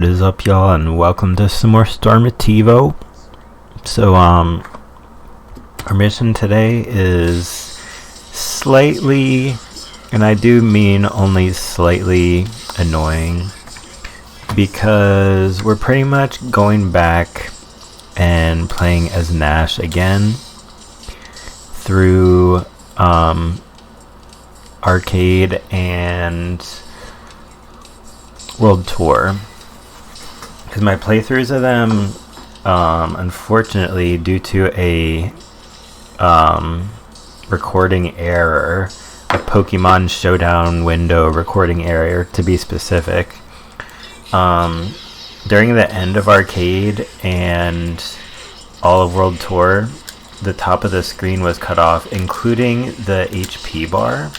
What is up, y'all, and welcome to some more Stormativo. So, our mission today is slightly, and I do mean only slightly, annoying, because we're pretty much going back and playing as Nash again through, Arcade and World Tour. Because my playthroughs of them, unfortunately, due to a recording error, a Pokemon Showdown window recording error to be specific, during the end of Arcade and all of World Tour, the top of the screen was cut off, including the HP bar.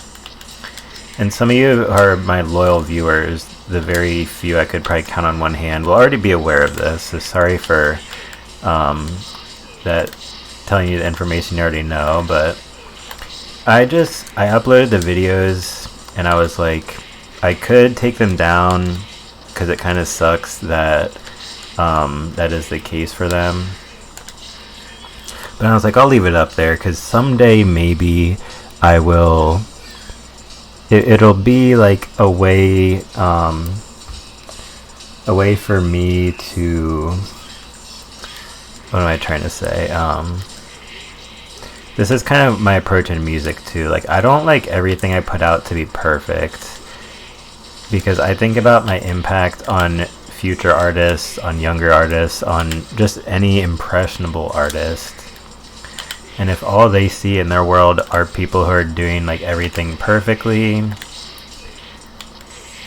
And some of you are my loyal viewers. The very few I could probably count on one hand will already be aware of this, so sorry for that, telling you the information you already know. But I uploaded the videos and I was like, I could take them down because it kind of sucks that that is the case for them, but I was like, I'll leave it up there because someday maybe I will. It'll be like a way for me to, what am I trying to say? This is kind of my approach in music too. Like, I don't like everything I put out to be perfect, because I think about my impact on future artists, on younger artists, on just any impressionable artist. And if all they see in their world are people who are doing like everything perfectly,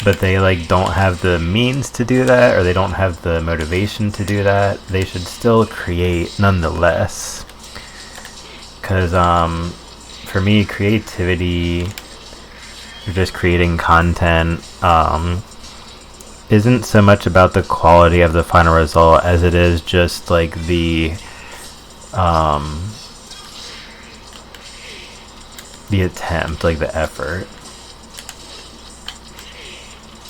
but they like don't have the means to do that, or they don't have the motivation to do that, they should still create nonetheless. Because for me, creativity, or just creating content, isn't so much about the quality of the final result as it is just like the attempt, like the effort.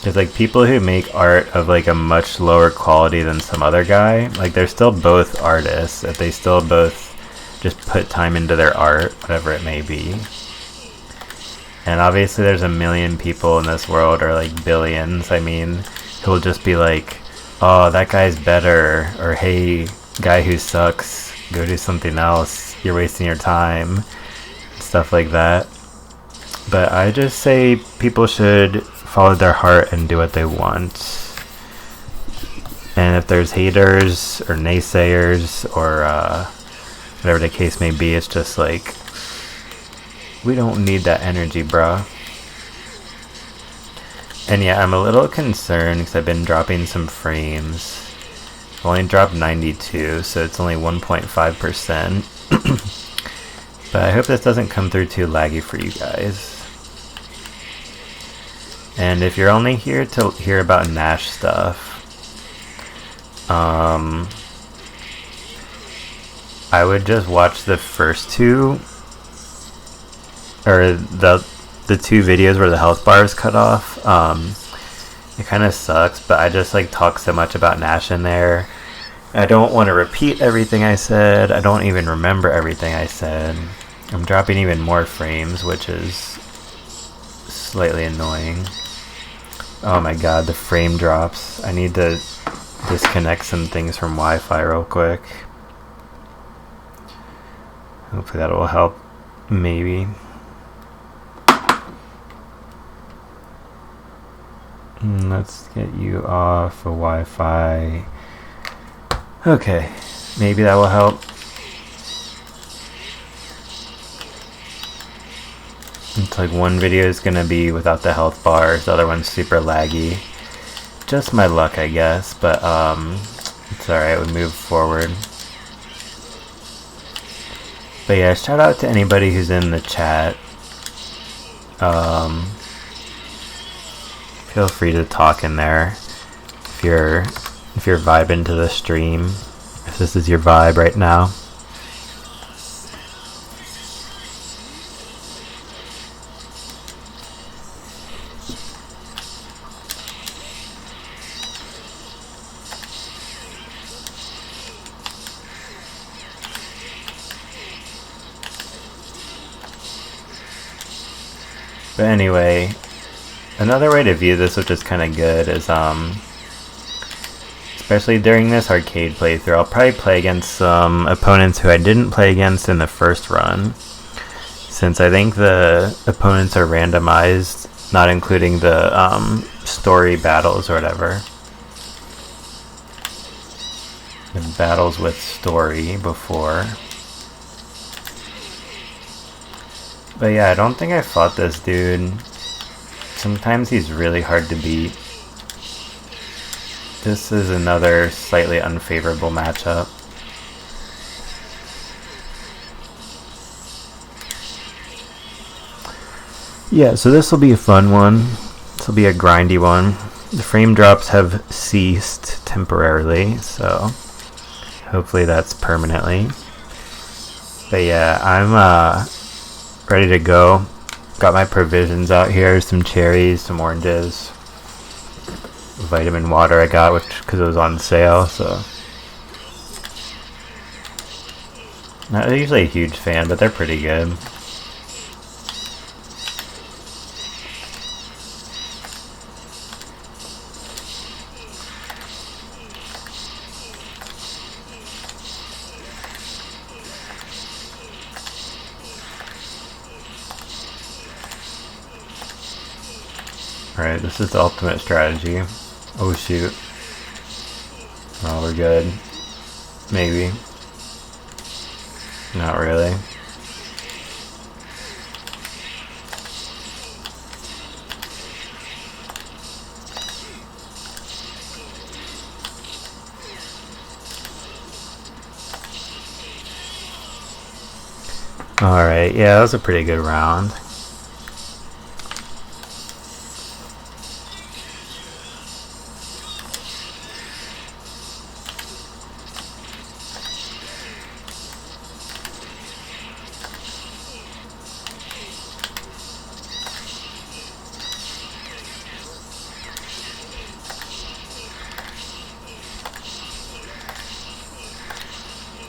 There's like people who make art of like a much lower quality than some other guy, like they're still both artists, if they still both just put time into their art, whatever it may be. And obviously there's a million people in this world, or like billions, I mean, who will just be like, oh, that guy's better, or hey, guy who sucks, go do something else, you're wasting your time, stuff like that. But I just say people should follow their heart and do what they want. And if there's haters or naysayers or whatever the case may be, it's just like, we don't need that energy, bruh. And yeah, I'm a little concerned because I've been dropping some frames. I've only dropped 92, so it's only 1.5%. But I hope this doesn't come through too laggy for you guys. And if you're only here to hear about Nash stuff, I would just watch the first two, or the two videos where the health bar is cut off. It kind of sucks, but I just like talk so much about Nash in there. I don't want to repeat everything I said. I don't even remember everything I said. I'm dropping even more frames, which is slightly annoying. Oh my god, the frame drops. I need to disconnect some things from Wi-Fi real quick. Hopefully that will help, maybe. Let's get you off of Wi-Fi. Okay, maybe that will help. It's like one video is gonna be without the health bars, the other one's super laggy. Just my luck, I guess, but it's alright, we move forward. But yeah, shout out to anybody who's in the chat. Feel free to talk in there if you're vibing to the stream, if this is your vibe right now. But anyway, another way to view this, which is kind of good, is especially during this arcade playthrough, I'll probably play against some opponents who I didn't play against in the first run, since I think the opponents are randomized, not including the story battles or whatever. The battles with story before. But yeah, I don't think I fought this dude. Sometimes he's really hard to beat. This is another slightly unfavorable matchup. Yeah, so this will be a fun one. This will be a grindy one. The frame drops have ceased temporarily, so hopefully that's permanently. But yeah, I'm ready to go. Got my provisions out here, some cherries, some oranges, vitamin water I got, which because it was on sale, so. Not usually a huge fan, but they're pretty good. Alright, this is the ultimate strategy. Oh shoot. Oh, we're good. Maybe. Not really. Alright, yeah, that was a pretty good round.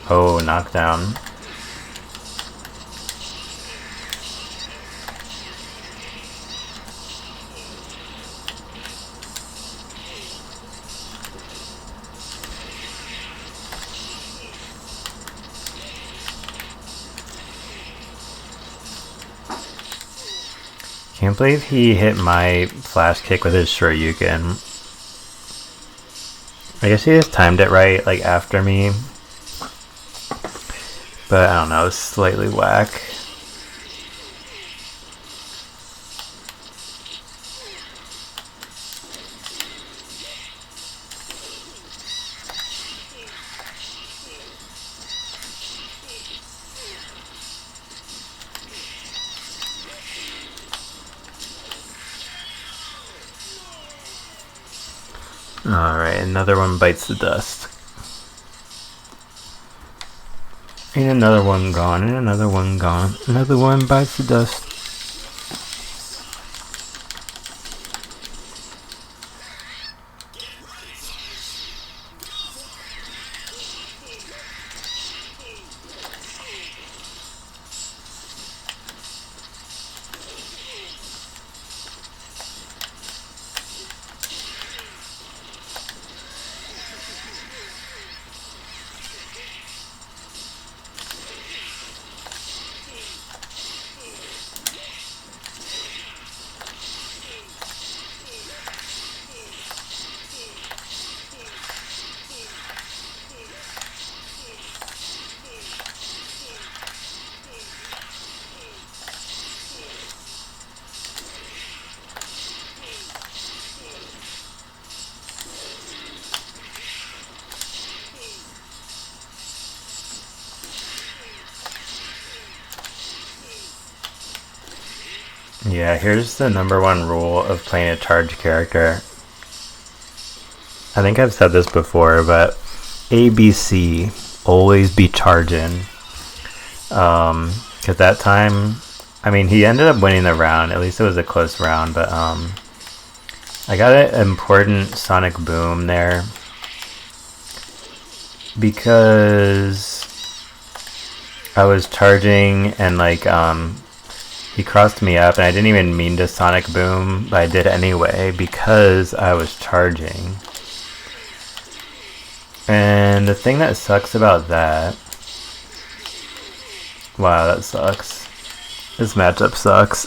Oh, knockdown. Can't believe he hit my flash kick with his Shoryuken. I guess he just timed it right, like after me. But I don't know, it's slightly whack. Alright, another one bites the dust. And another one gone, and another one gone. Another one bites the dust. Yeah, here's the #1 rule of playing a charge character. I think I've said this before, but ABC, always be charging. Because that time, I mean, he ended up winning the round. At least it was a close round, but I got an important Sonic Boom there. Because I was charging and like He crossed me up, and I didn't even mean to Sonic Boom, but I did anyway because I was charging. And the thing that sucks about that... Wow, that sucks. This matchup sucks.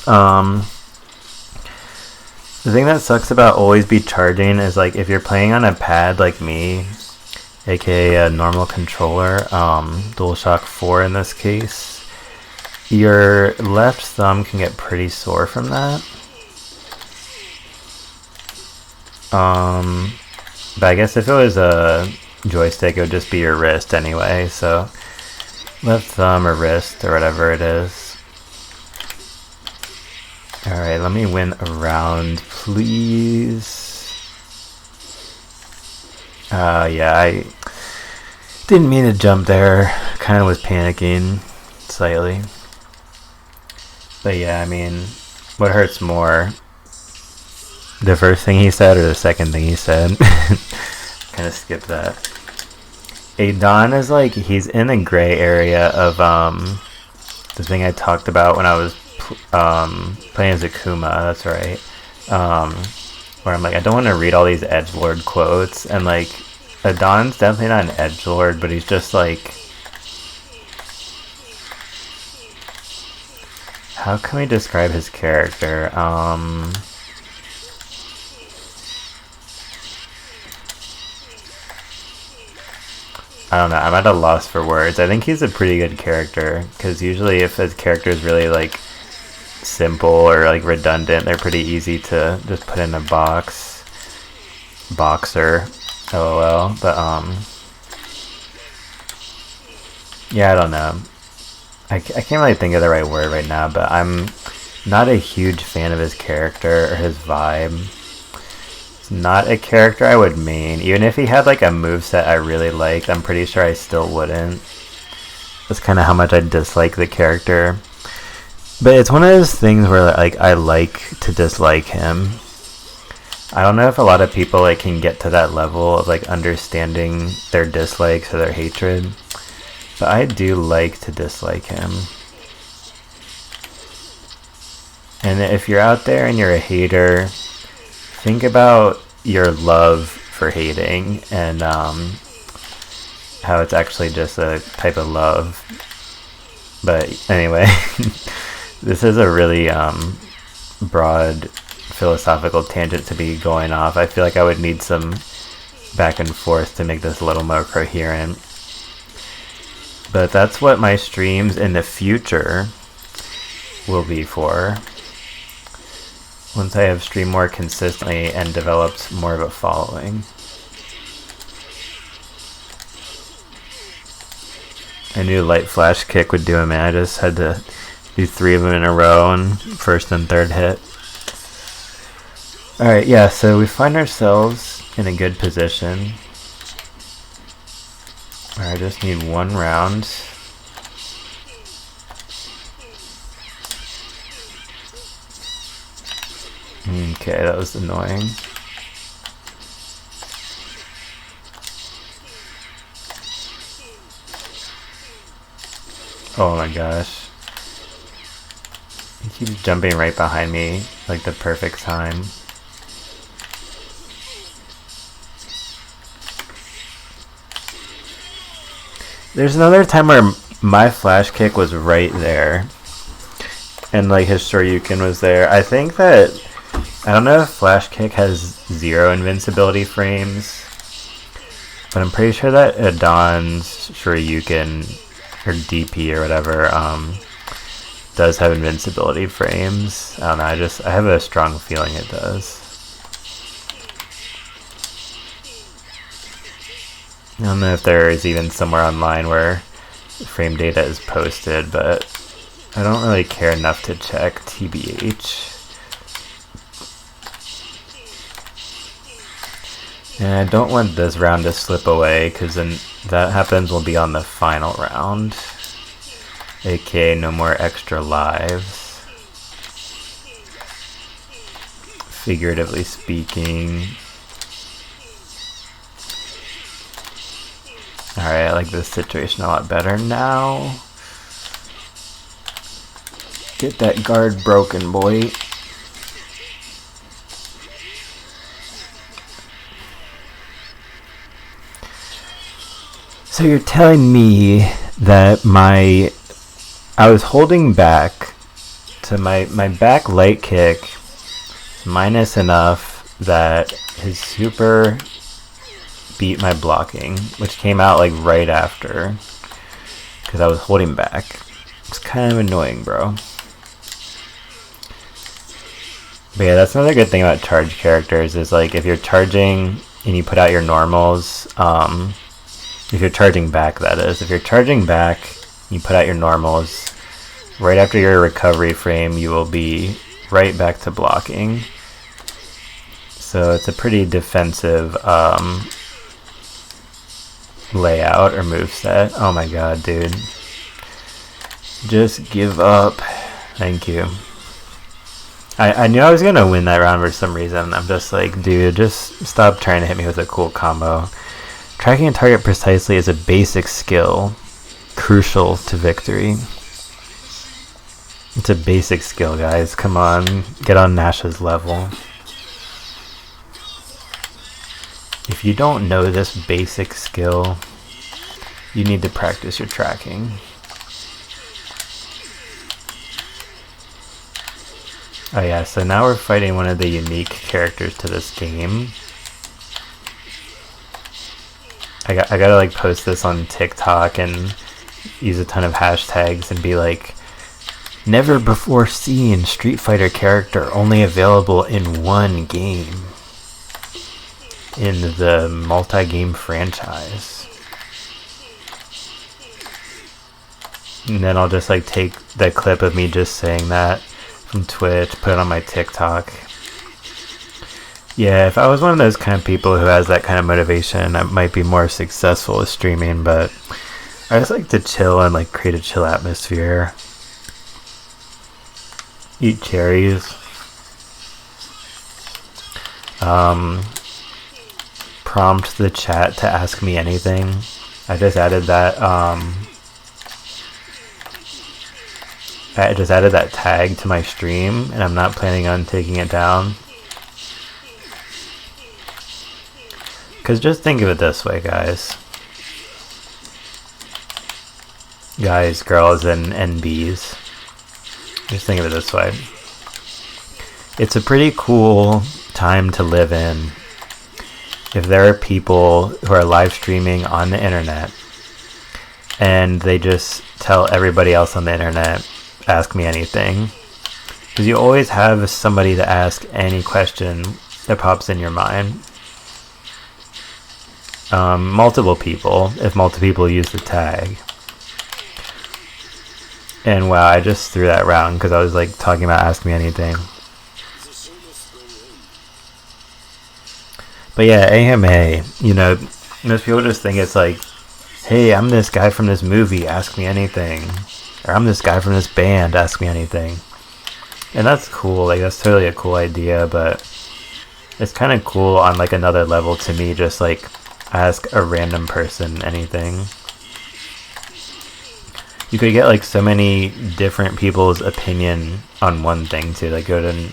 The thing that sucks about always be charging is, like, if you're playing on a pad like me, aka a normal controller, DualShock 4 in this case, your left thumb can get pretty sore from that. But I guess if it was a joystick, it would just be your wrist anyway, so left thumb or wrist or whatever it is. Alright, let me win a round, please. Yeah, I didn't mean to jump there. Kind of was panicking slightly. But yeah, I mean, what hurts more? The first thing he said or the second thing he said? Kind of skip that. Adon is like, he's in the gray area of the thing I talked about when I was playing as Akuma, that's right. Where I'm like, I don't want to read all these edgelord quotes, and like, Adon's definitely not an edgelord, but he's just like, how can we describe his character? I don't know, I'm at a loss for words. I think he's a pretty good character, because usually if his character is really like simple or like redundant, they're pretty easy to just put in a box. Boxer, lol. But yeah, I don't know. I can't really think of the right word right now, but I'm not a huge fan of his character or his vibe. It's not a character I would main. Even if he had like a moveset I really liked, I'm pretty sure I still wouldn't. That's kind of how much I dislike the character. But it's one of those things where like I like to dislike him. I don't know if a lot of people like can get to that level of like understanding their dislikes or their hatred. But I do like to dislike him. And if you're out there and you're a hater, think about your love for hating and how it's actually just a type of love. But anyway, this is a really broad philosophical tangent to be going off. I feel like I would need some back and forth to make this a little more coherent. But that's what my streams in the future will be for. Once I have streamed more consistently and developed more of a following. I knew light flash kick would do it, man. I just had to do 3 of them in a row and first and third hit. Alright, yeah, so we find ourselves in a good position. I just need 1 round. Okay, that was annoying. Oh my gosh. He keeps jumping right behind me, like the perfect time. There's another time where my flash kick was right there. And like his Shoryuken was there. I think that, I don't know if flash kick has 0 invincibility frames. But I'm pretty sure that Adon's Shoryuken, or DP or whatever, does have invincibility frames. I don't know, I have a strong feeling it does. I don't know if there is even somewhere online where frame data is posted, but I don't really care enough to check, TBH. And I don't want this round to slip away, because then that happens will be on the final round. aka no more extra lives. Figuratively speaking. Alright, I like this situation a lot better now. Get that guard broken, boy. So you're telling me that I was holding back to my back light kick minus enough that his super beat my blocking, which came out like right after because I was holding back. It's kind of annoying, bro. But yeah, that's another good thing about charge characters is like if you're charging and you put out your normals, if you're charging back, that is. If you're charging back, you put out your normals, right after your recovery frame, you will be right back to blocking. So it's a pretty defensive layout or moveset. Oh my god, dude. Just give up. Thank you. I knew I was going to win that round for some reason. I'm just like, dude, just stop trying to hit me with a cool combo. Tracking a target precisely is a basic skill, crucial to victory. It's a basic skill, guys. Come on, get on Nash's level. If you don't know this basic skill, you need to practice your tracking. Oh yeah, so now we're fighting one of the unique characters to this game. I gotta like post this on TikTok and use a ton of hashtags and be like, never before seen Street Fighter character only available in one game in the multi-game franchise. And then I'll just like take the clip of me just saying that from Twitch, put it on my TikTok. Yeah, if I was one of those kind of people who has that kind of motivation, I might be more successful with streaming, but I just like to chill and like create a chill atmosphere. Eat cherries. Prompt the chat to ask me anything. I just added that tag to my stream, and I'm not planning on taking it down. Because just think of it this way, guys. Guys, girls, and NBs. Just think of it this way. It's a pretty cool time to live in if there are people who are live streaming on the internet and they just tell everybody else on the internet, ask me anything. Because you always have somebody to ask any question that pops in your mind. Multiple people, if multiple people use the tag. And wow, I just threw that round because I was like talking about ask me anything. But yeah, AMA, you know, most people just think it's like, hey, I'm this guy from this movie, ask me anything. Or I'm this guy from this band, ask me anything. And that's cool, like that's totally a cool idea, but it's kind of cool on like another level to me, just like ask a random person anything. You could get like so many different people's opinion on one thing too. Like go to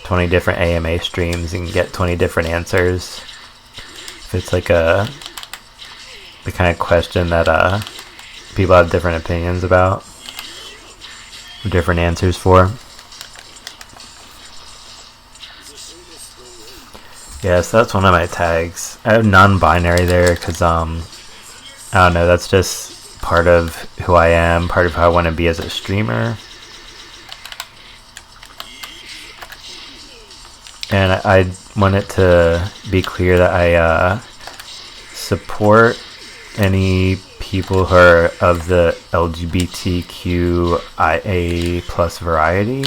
20 different AMA streams and get 20 different answers. If it's like the kind of question that people have different opinions about, different answers for. Yeah, so that's one of my tags. I have non-binary there because I don't know, that's just part of who I am, part of how I want to be as a streamer. And I want it to be clear that I support any people who are of the LGBTQIA plus variety,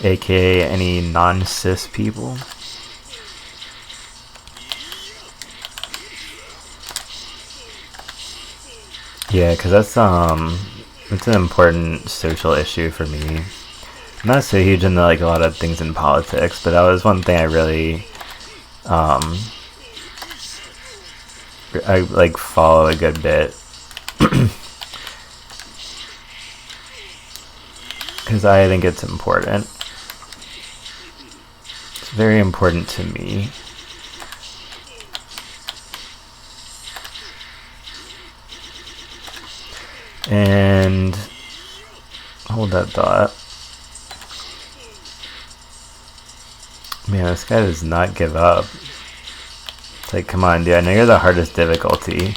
aka any non-cis people. Yeah, because that's an important social issue for me. I'm not so huge into like a lot of things in politics, but that was one thing I really I like follow a good bit. because I think it's important. It's very important to me. And hold that thought. Man, this guy does not give up. It's like, come on, dude. I know you're the hardest difficulty.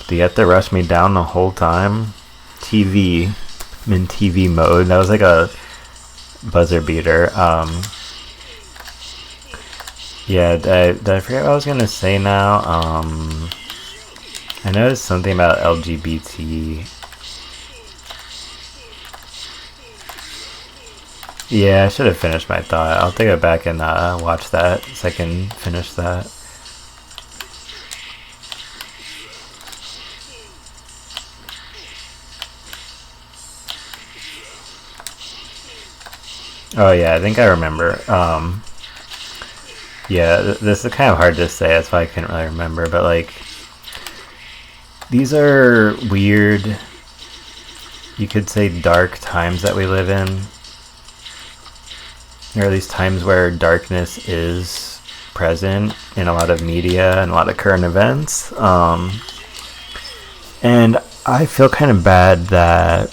Do you have to rush me down the whole time? TV. I'm in TV mode. That was like a buzzer beater. Yeah, did I forget what I was going to say now? I noticed something about LGBT. Yeah, I should have finished my thought. I'll take it back and watch that so I can finish that. Oh yeah, I think I remember. Yeah, this is kind of hard to say, that's why I couldn't really remember, but like, these are weird, you could say dark times that we live in. Or at least times where darkness is present in a lot of media and a lot of current events. And I feel kind of bad that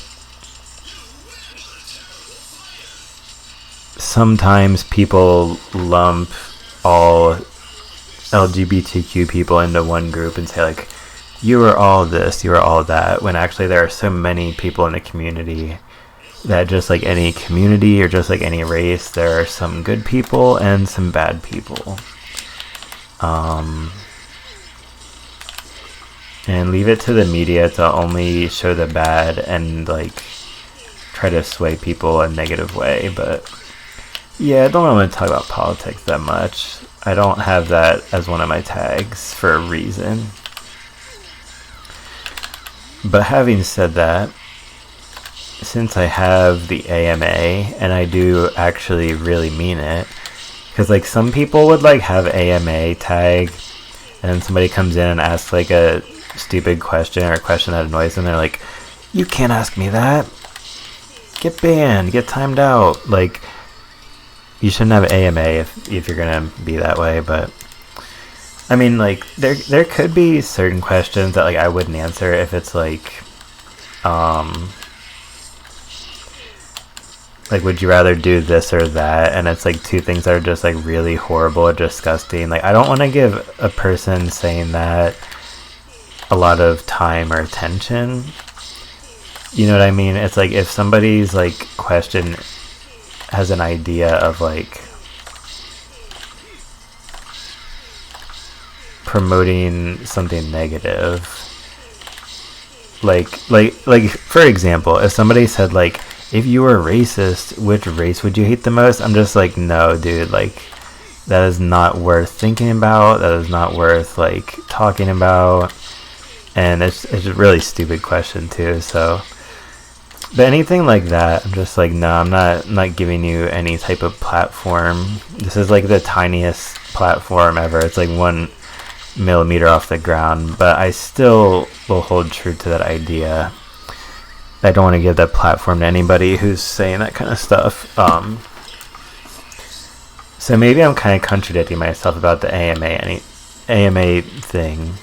sometimes people lump all LGBTQ people into one group and say like, you are all this, you are all that, when actually there are so many people in the community that just like any community or just like any race, there are some good people and some bad people. And leave it to the media to only show the bad and like try to sway people a negative way. But yeah, I don't want to talk about politics that much. I don't have that as one of my tags for a reason. But having said that, since I have the AMA, and I do actually really mean it, because like some people would like have AMA tag, and then somebody comes in and asks like a stupid question or a question that annoys them, they're like, you can't ask me that, get banned, get timed out. Like, you shouldn't have AMA if you're gonna be that way. But I mean, like, there could be certain questions that like I wouldn't answer if it's like would you rather do this or that, and it's like two things that are just like really horrible or disgusting. Like, I don't want to give a person saying that a lot of time or attention, you know what I mean? It's like if somebody's like question has an idea of like promoting something negative, like for example, if somebody said like, if you were racist, which race would you hate the most? I'm just like, no, dude, like, that is not worth thinking about. That is not worth, like, talking about. And it's a really stupid question, too. So, but anything like that, I'm just like, no, I'm not giving you any type of platform. This is, like, the tiniest platform ever. It's, like, 1 millimeter off the ground. But I still will hold true to that idea. I don't want to give that platform to anybody who's saying that kind of stuff. So maybe I'm kind of contradicting myself about the AMA thing.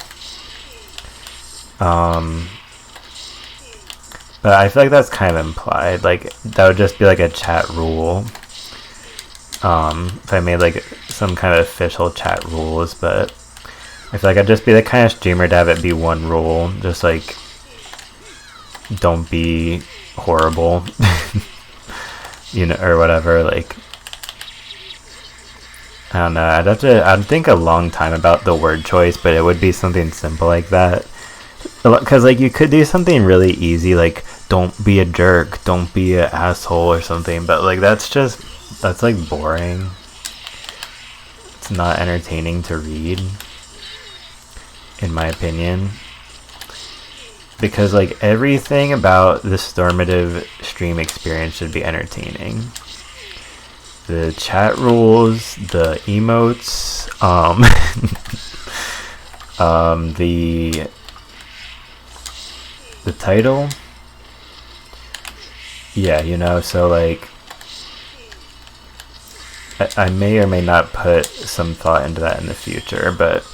But I feel like that's kind of implied. Like, that would just be like a chat rule. If I made like some kind of official chat rules, but I feel like I'd just be the kind of streamer to have it be one rule. Just like, don't be horrible, you know, or whatever. Like, I don't know, I'd think a long time about the word choice, but it would be something simple like that. Because like, you could do something really easy, like, don't be a jerk, don't be an asshole or something, but like, that's like boring. It's not entertaining to read, in my opinion. Because like, everything about the Stormative stream experience should be entertaining. The chat rules, the emotes, the title, yeah, you know, so like I may or may not put some thought into that in the future, but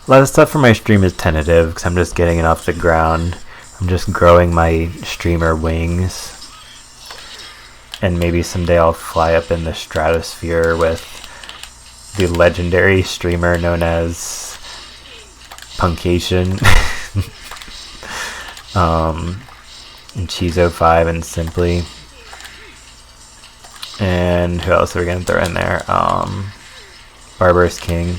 a lot of stuff for my stream is tentative because I'm just getting it off the ground. I'm just growing my streamer wings, and maybe someday I'll fly up in the stratosphere with the legendary streamer known as Punkation, and Cheezo5 and Simply. And who else are we going to throw in there? Barbarous King.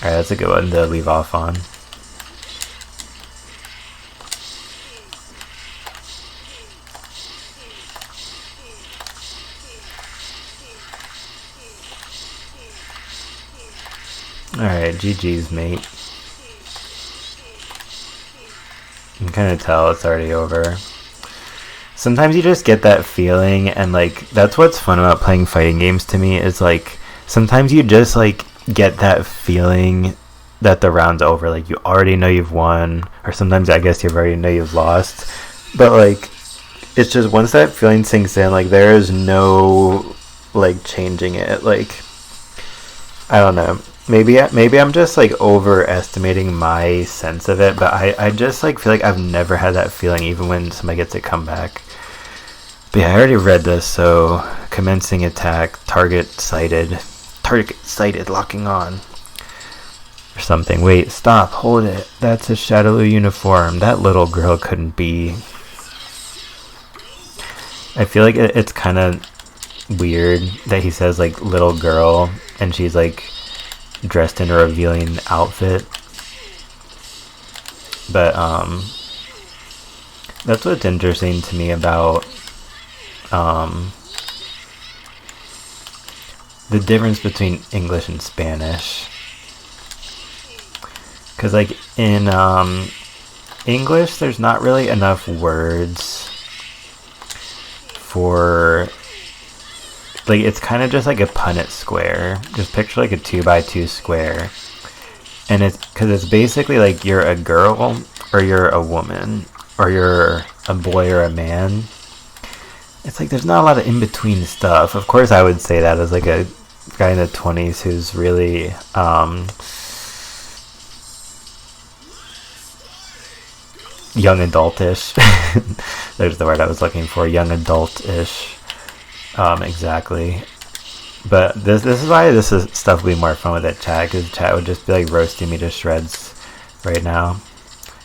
Alright, that's a good one to leave off on. Alright, GG's, mate. You can kind of tell it's already over. Sometimes you just get that feeling, and like that's what's fun about playing fighting games to me, is like sometimes you just like get that feeling that the round's over. Like you already know you've won, or sometimes I guess you already know you've lost, but like it's just once that feeling sinks in, like there is no like changing it. Like I don't know, maybe I'm just like overestimating my sense of it, but I just like feel like I've never had that feeling even when somebody gets a comeback. But yeah, I already read this, so commencing attack, target sighted, locking on. Or something. Wait, stop, hold it. That's a Shadowloo uniform. That little girl couldn't be. I feel like it's kind of weird that he says like little girl, and she's like dressed in a revealing outfit. But that's what's interesting to me about the difference between English and Spanish, because like in English there's not really enough words for, like, it's kind of just like a Punnett square. Just picture like a 2x2 square, and it's because it's basically like you're a girl or you're a woman or you're a boy or a man. It's like there's not a lot of in-between stuff. Of course I would say that as like a guy in the 20s who's really young adultish. There's the word I was looking for, young adult-ish. Exactly. But this is why this is stuff would be more fun with that chat, because chat would just be like roasting me to shreds right now.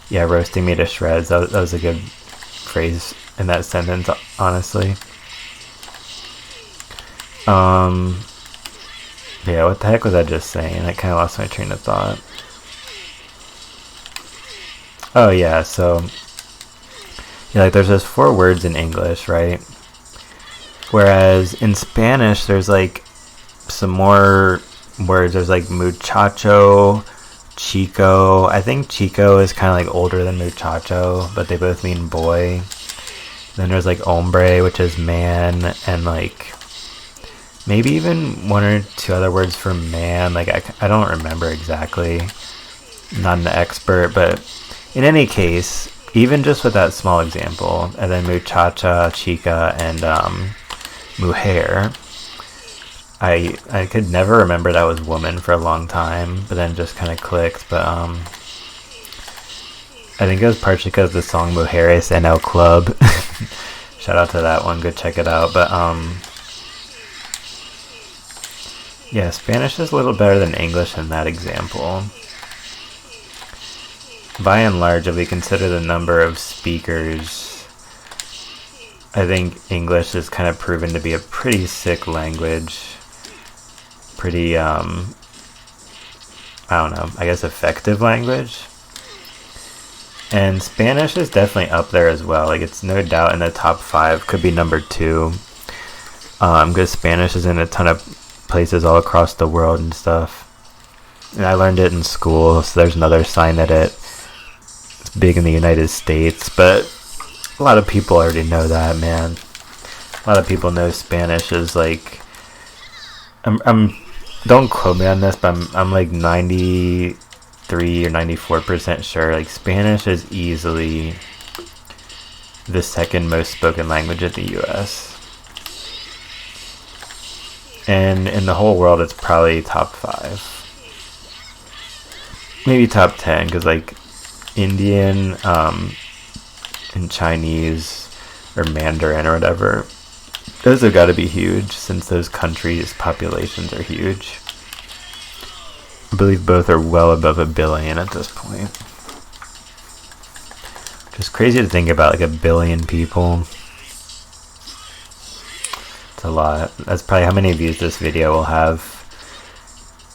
Yeah, roasting me to shreds. That was a good phrase in that sentence, honestly. Yeah, what the heck was I just saying? I kind of lost my train of thought. Oh yeah, so yeah, like there's those 4 words in English, right? Whereas in Spanish, there's like some more words. There's like muchacho, chico. I think chico is kind of like older than muchacho, but they both mean boy. Then there's like hombre, which is man, and like maybe even 1 or 2 other words for man. Like I don't remember exactly. Not an expert, but in any case, even just with that small example, and then muchacha, chica, and mujer, I could never remember that was woman for a long time, but then just kind of clicked. But I think it was partially because the song Mujeres en el Club. Shout out to that one, go check it out. But yeah, Spanish is a little better than English in that example. By and large, if we consider the number of speakers, I think English is kind of proven to be a pretty sick language. Pretty, I don't know, I guess effective language. And Spanish is definitely up there as well. Like, it's no doubt in the top 5, could be number 2. Because Spanish is in a ton of places all across the world and stuff. And I learned it in school, so there's another sign that it's big in the United States. But a lot of people already know that, man. A lot of people know Spanish is like, I'm don't quote me on this, but I'm like 93 or 94% sure, like Spanish is easily the second most spoken language in the US. And in the whole world, it's probably top 5. Maybe top 10, because like Indian and Chinese or Mandarin or whatever, those have got to be huge since those countries' populations are huge. I believe both are well above 1 billion at this point. Just crazy to think about, like 1 billion people. It's a lot. That's probably how many views this video will have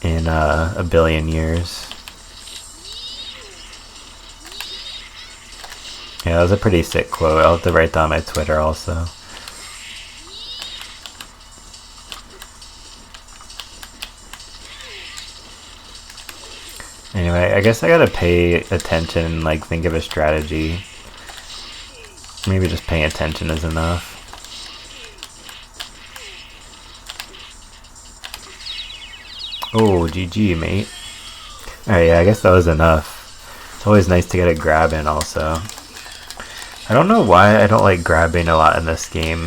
in 1 billion years. Yeah, that was a pretty sick quote. I'll have to write that on my Twitter also. Anyway, I guess I gotta pay attention and like think of a strategy. Maybe just paying attention is enough. Oh, GG, mate. Alright, yeah, I guess that was enough. It's always nice to get a grab in also. I don't know why I don't like grabbing a lot in this game.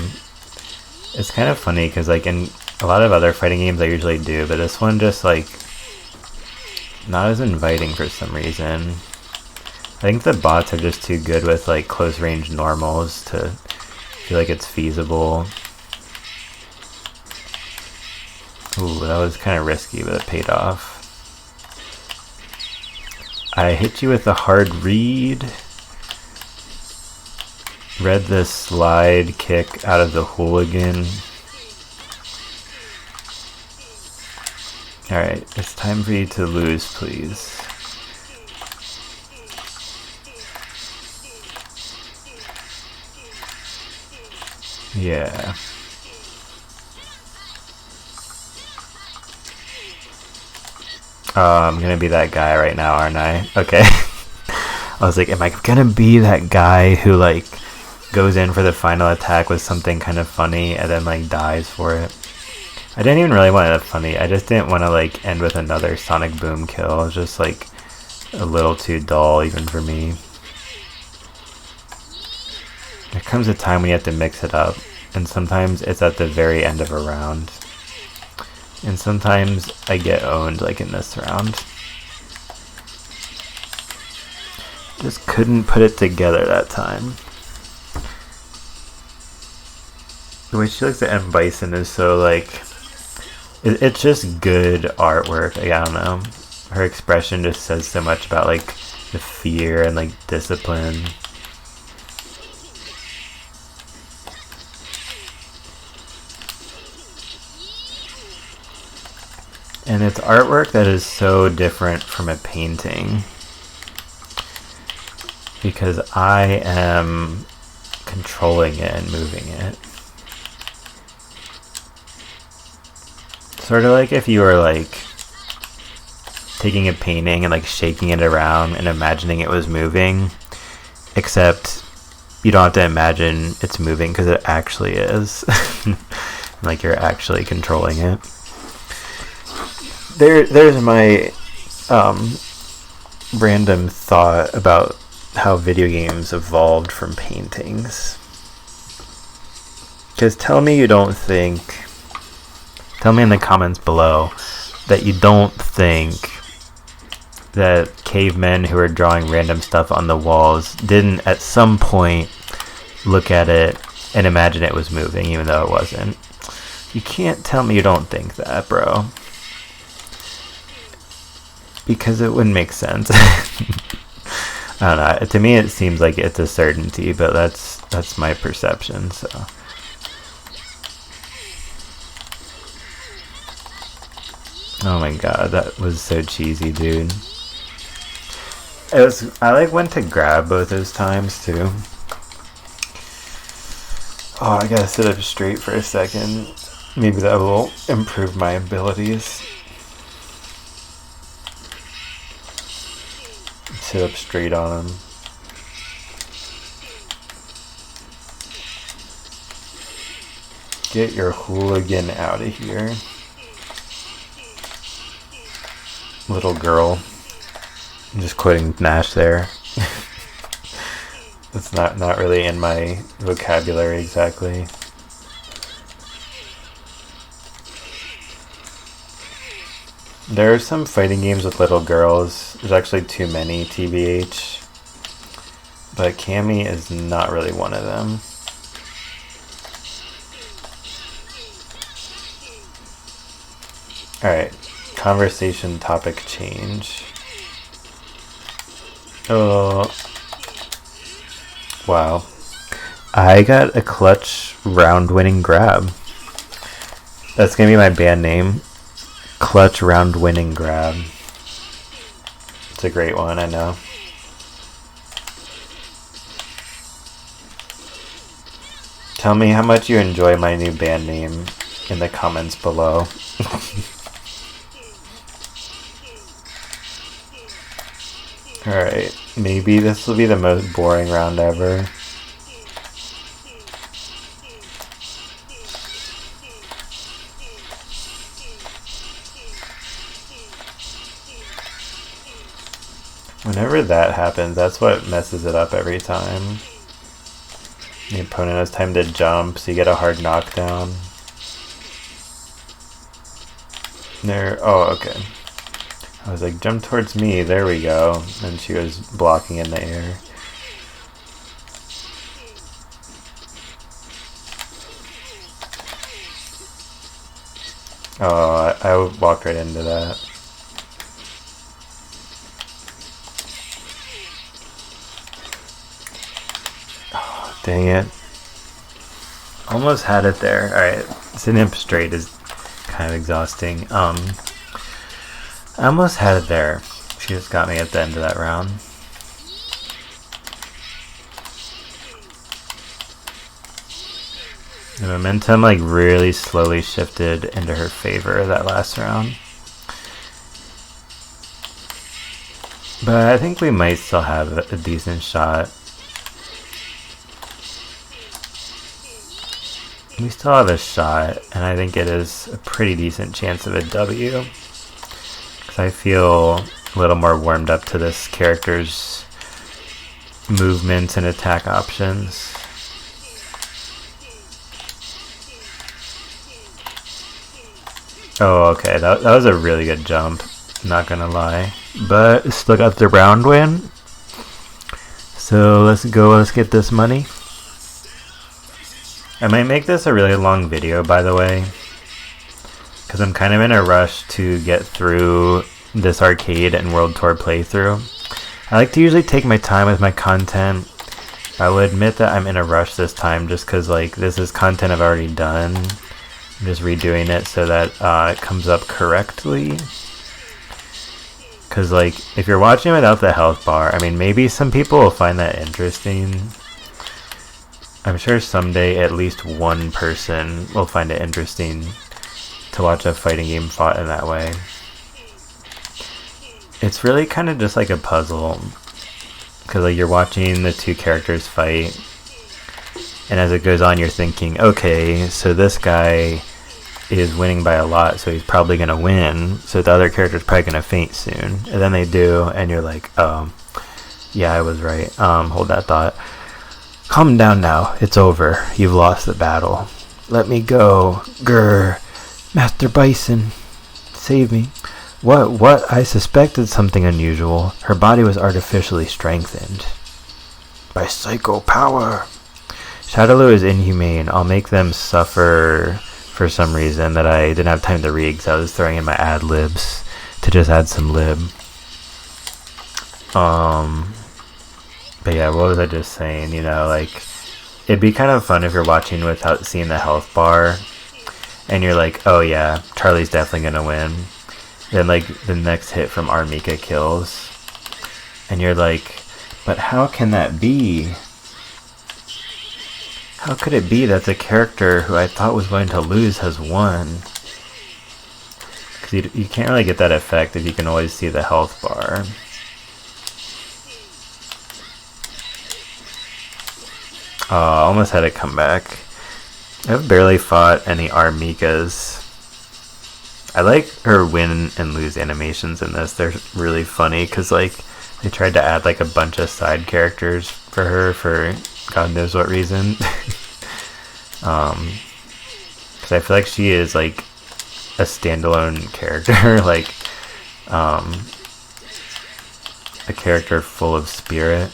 It's kind of funny because like in a lot of other fighting games I usually do, but this one just like not as inviting for some reason. I think the bots are just too good with like close range normals to feel like it's feasible. Ooh, that was kind of risky, but it paid off. I hit you with a hard read. Read the slide kick out of the hooligan. Alright, it's time for you to lose, please. Yeah. Oh, I'm gonna be that guy right now, aren't I? Okay. I was like, am I gonna be that guy who like goes in for the final attack with something kind of funny and then like dies for it? I didn't even really want it funny. I just didn't want to like end with another Sonic Boom kill. It was just like a little too dull even for me. There comes a time when you have to mix it up, and sometimes it's at the very end of a round. And sometimes I get owned like in this round. Just couldn't put it together that time. The way she looks at M. Bison is so like... It's just good artwork. Like, I don't know. Her expression just says so much about like the fear and like discipline. And it's artwork that is so different from a painting. Because I am controlling it and moving it. Sort of like if you were like taking a painting and like shaking it around and imagining it was moving, except you don't have to imagine it's moving because it actually is. Like you're actually controlling it. There's my random thought about how video games evolved from paintings. Because tell me in the comments below that you don't think that cavemen who are drawing random stuff on the walls didn't at some point look at it and imagine it was moving even though it wasn't. You can't tell me you don't think that, bro. Because it wouldn't make sense. I don't know. To me, it seems like it's a certainty, but that's my perception. So, oh my god, that was so cheesy, dude. I like went to grab both those times too. Oh, I gotta sit up straight for a second. Maybe that will improve my abilities. Sit up straight on him. Get your hooligan out of here. Little girl. I'm just quoting Nash there. It's not really in my vocabulary exactly. There are some fighting games with little girls. There's actually too many, TBH. But Cammy is not really one of them. Alright, conversation topic change. Oh, wow. I got a clutch round winning grab. That's gonna be my band name. Clutch round winning grab. It's a great one, I know. Tell me how much you enjoy my new band name in the comments below. Alright, maybe this will be the most boring round ever. Whenever that happens, that's what messes it up every time. The opponent has time to jump, so you get a hard knockdown. There, oh, okay. I was like, jump towards me, there we go. And she was blocking in the air. Oh, I walked right into that. Oh, dang it. Almost had it there. Alright, sitting up straight is kind of exhausting. I almost had it there. She just got me at the end of that round. The momentum like really slowly shifted into her favor that last round. But I think we might still have a decent shot. We still have a shot, and I think it is a pretty decent chance of a W. Because I feel a little more warmed up to this character's movements and attack options. Oh, okay, that was a really good jump, not gonna lie. But still got the round win. So let's get this money. I might make this a really long video, by the way, because I'm kind of in a rush to get through this arcade and World Tour playthrough. I like to usually take my time with my content. I will admit that I'm in a rush this time just because like this is content I've already done. I'm just redoing it so that it comes up correctly. Because like if you're watching without the health bar, I mean maybe some people will find that interesting. I'm sure someday at least one person will find it interesting to watch a fighting game fought in that way. It's really kind of just like a puzzle, because like you're watching the two characters fight, and as it goes on you're thinking, okay, so this guy is winning by a lot, so he's probably going to win, so the other character's probably going to faint soon. And then they do, and you're like, oh, yeah, I was right. Hold that thought. Calm down now. It's over. You've lost the battle. Let me go. Grr. Master Bison. Save me. What? I suspected something unusual. Her body was artificially strengthened by psycho power. Shadowloo is inhumane. I'll make them suffer for some reason that I didn't have time to read because I was throwing in my ad libs to just add some lib. But yeah, what was I just saying? You know, like, it'd be kind of fun if you're watching without seeing the health bar, and you're like, oh yeah, Charlie's definitely gonna win. Then, like, the next hit from Armika kills, and you're like, but how can that be? How could it be that the character who I thought was going to lose has won? Because you can't really get that effect if you can always see the health bar. I almost had it come back. I've barely fought any Armikas. I like her win and lose animations in this. They're really funny because like they tried to add like a bunch of side characters for her for God knows what reason. Because I feel like she is like a standalone character, like a character full of spirit.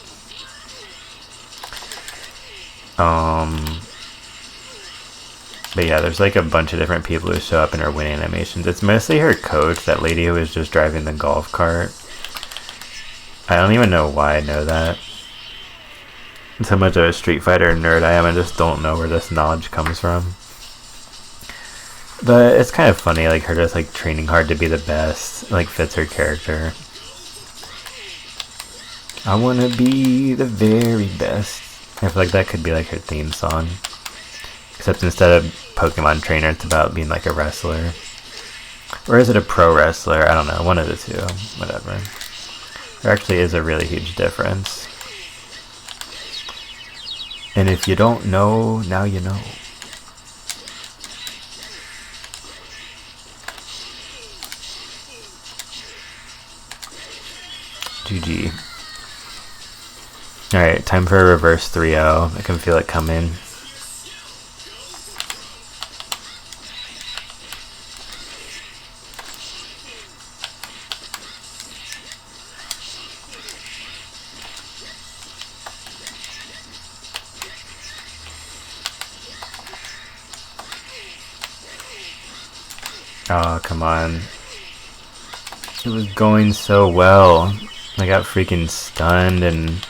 But yeah, there's like a bunch of different people who show up in her winning animations. It's mostly her coach, that lady who was just driving the golf cart. I don't even know why I know that. It's how much of a Street Fighter nerd I am. I just don't know where this knowledge comes from. But it's kind of funny, like her just like training hard to be the best, like fits her character. I wanna be the very best. I feel like that could be like her theme song. Except instead of Pokemon trainer, it's about being like a wrestler. Or is it a pro wrestler? I don't know, one of the two. Whatever. There actually is a really huge difference. And if you don't know, now you know. GG. Alright, time for a reverse 3-0. I can feel it coming. Oh, come on. It was going so well. I got freaking stunned and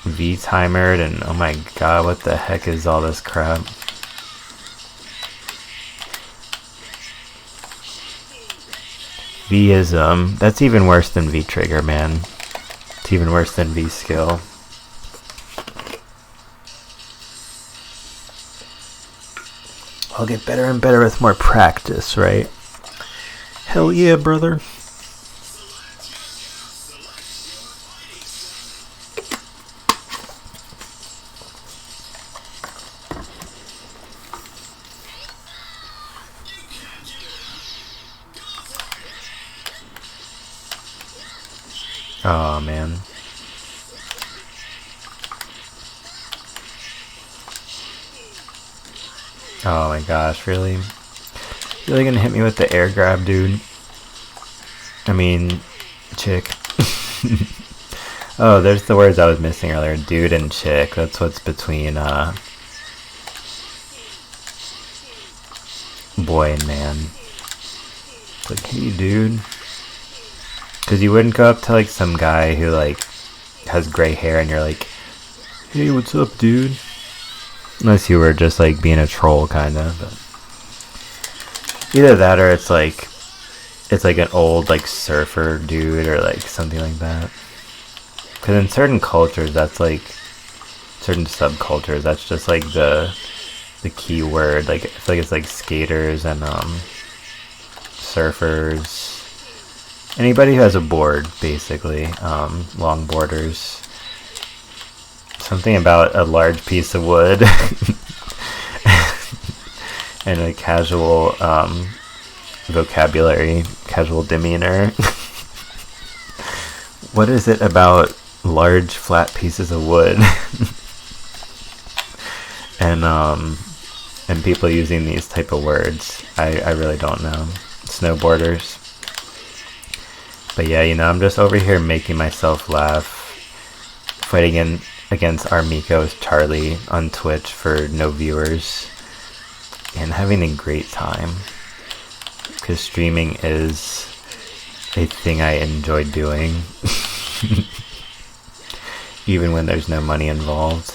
V-timered and oh my god, what the heck is all this crap? V-ism. That's even worse than V-trigger, man. It's even worse than V-skill. I'll get better and better with more practice, right? Hell yeah, brother. Oh, man. Oh my gosh, really? Really gonna hit me with the air grab, dude? I mean, chick. Oh, there's the words I was missing earlier. Dude and chick. That's what's between boy and man. It's like, hey, dude. Because you wouldn't go up to like some guy who like has gray hair and you're like, hey, what's up, dude? Unless you were just like being a troll, kind of. But either that or it's like an old like surfer dude or like something like that. Because in certain cultures, that's like certain subcultures. That's just like the key word. Like I feel like it's like skaters and surfers. Anybody who has a board, basically. Long boarders. Something about a large piece of wood and a casual vocabulary, casual demeanor. What is it about large flat pieces of wood and people using these type of words? I really don't know. Snowboarders. But yeah, you know, I'm just over here making myself laugh, fighting against Armiko's Charlie on Twitch for no viewers, and having a great time. Because streaming is a thing I enjoy doing, even when there's no money involved.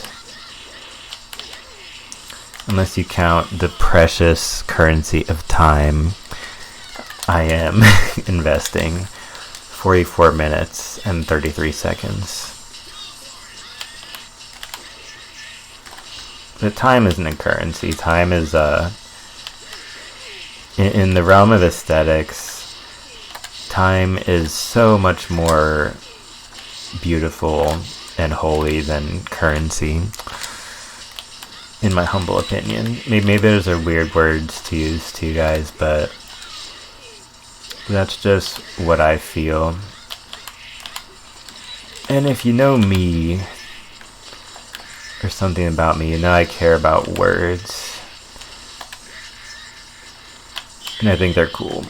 Unless you count the precious currency of time I am investing. 44 minutes and 33 seconds. The time isn't a currency. Time is in the realm of aesthetics, time is so much more beautiful and holy than currency, in my humble opinion. Maybe those are weird words to use to you guys, but that's just what I feel. And if you know me, Or something about me. You know I care about words. And I think they're cool.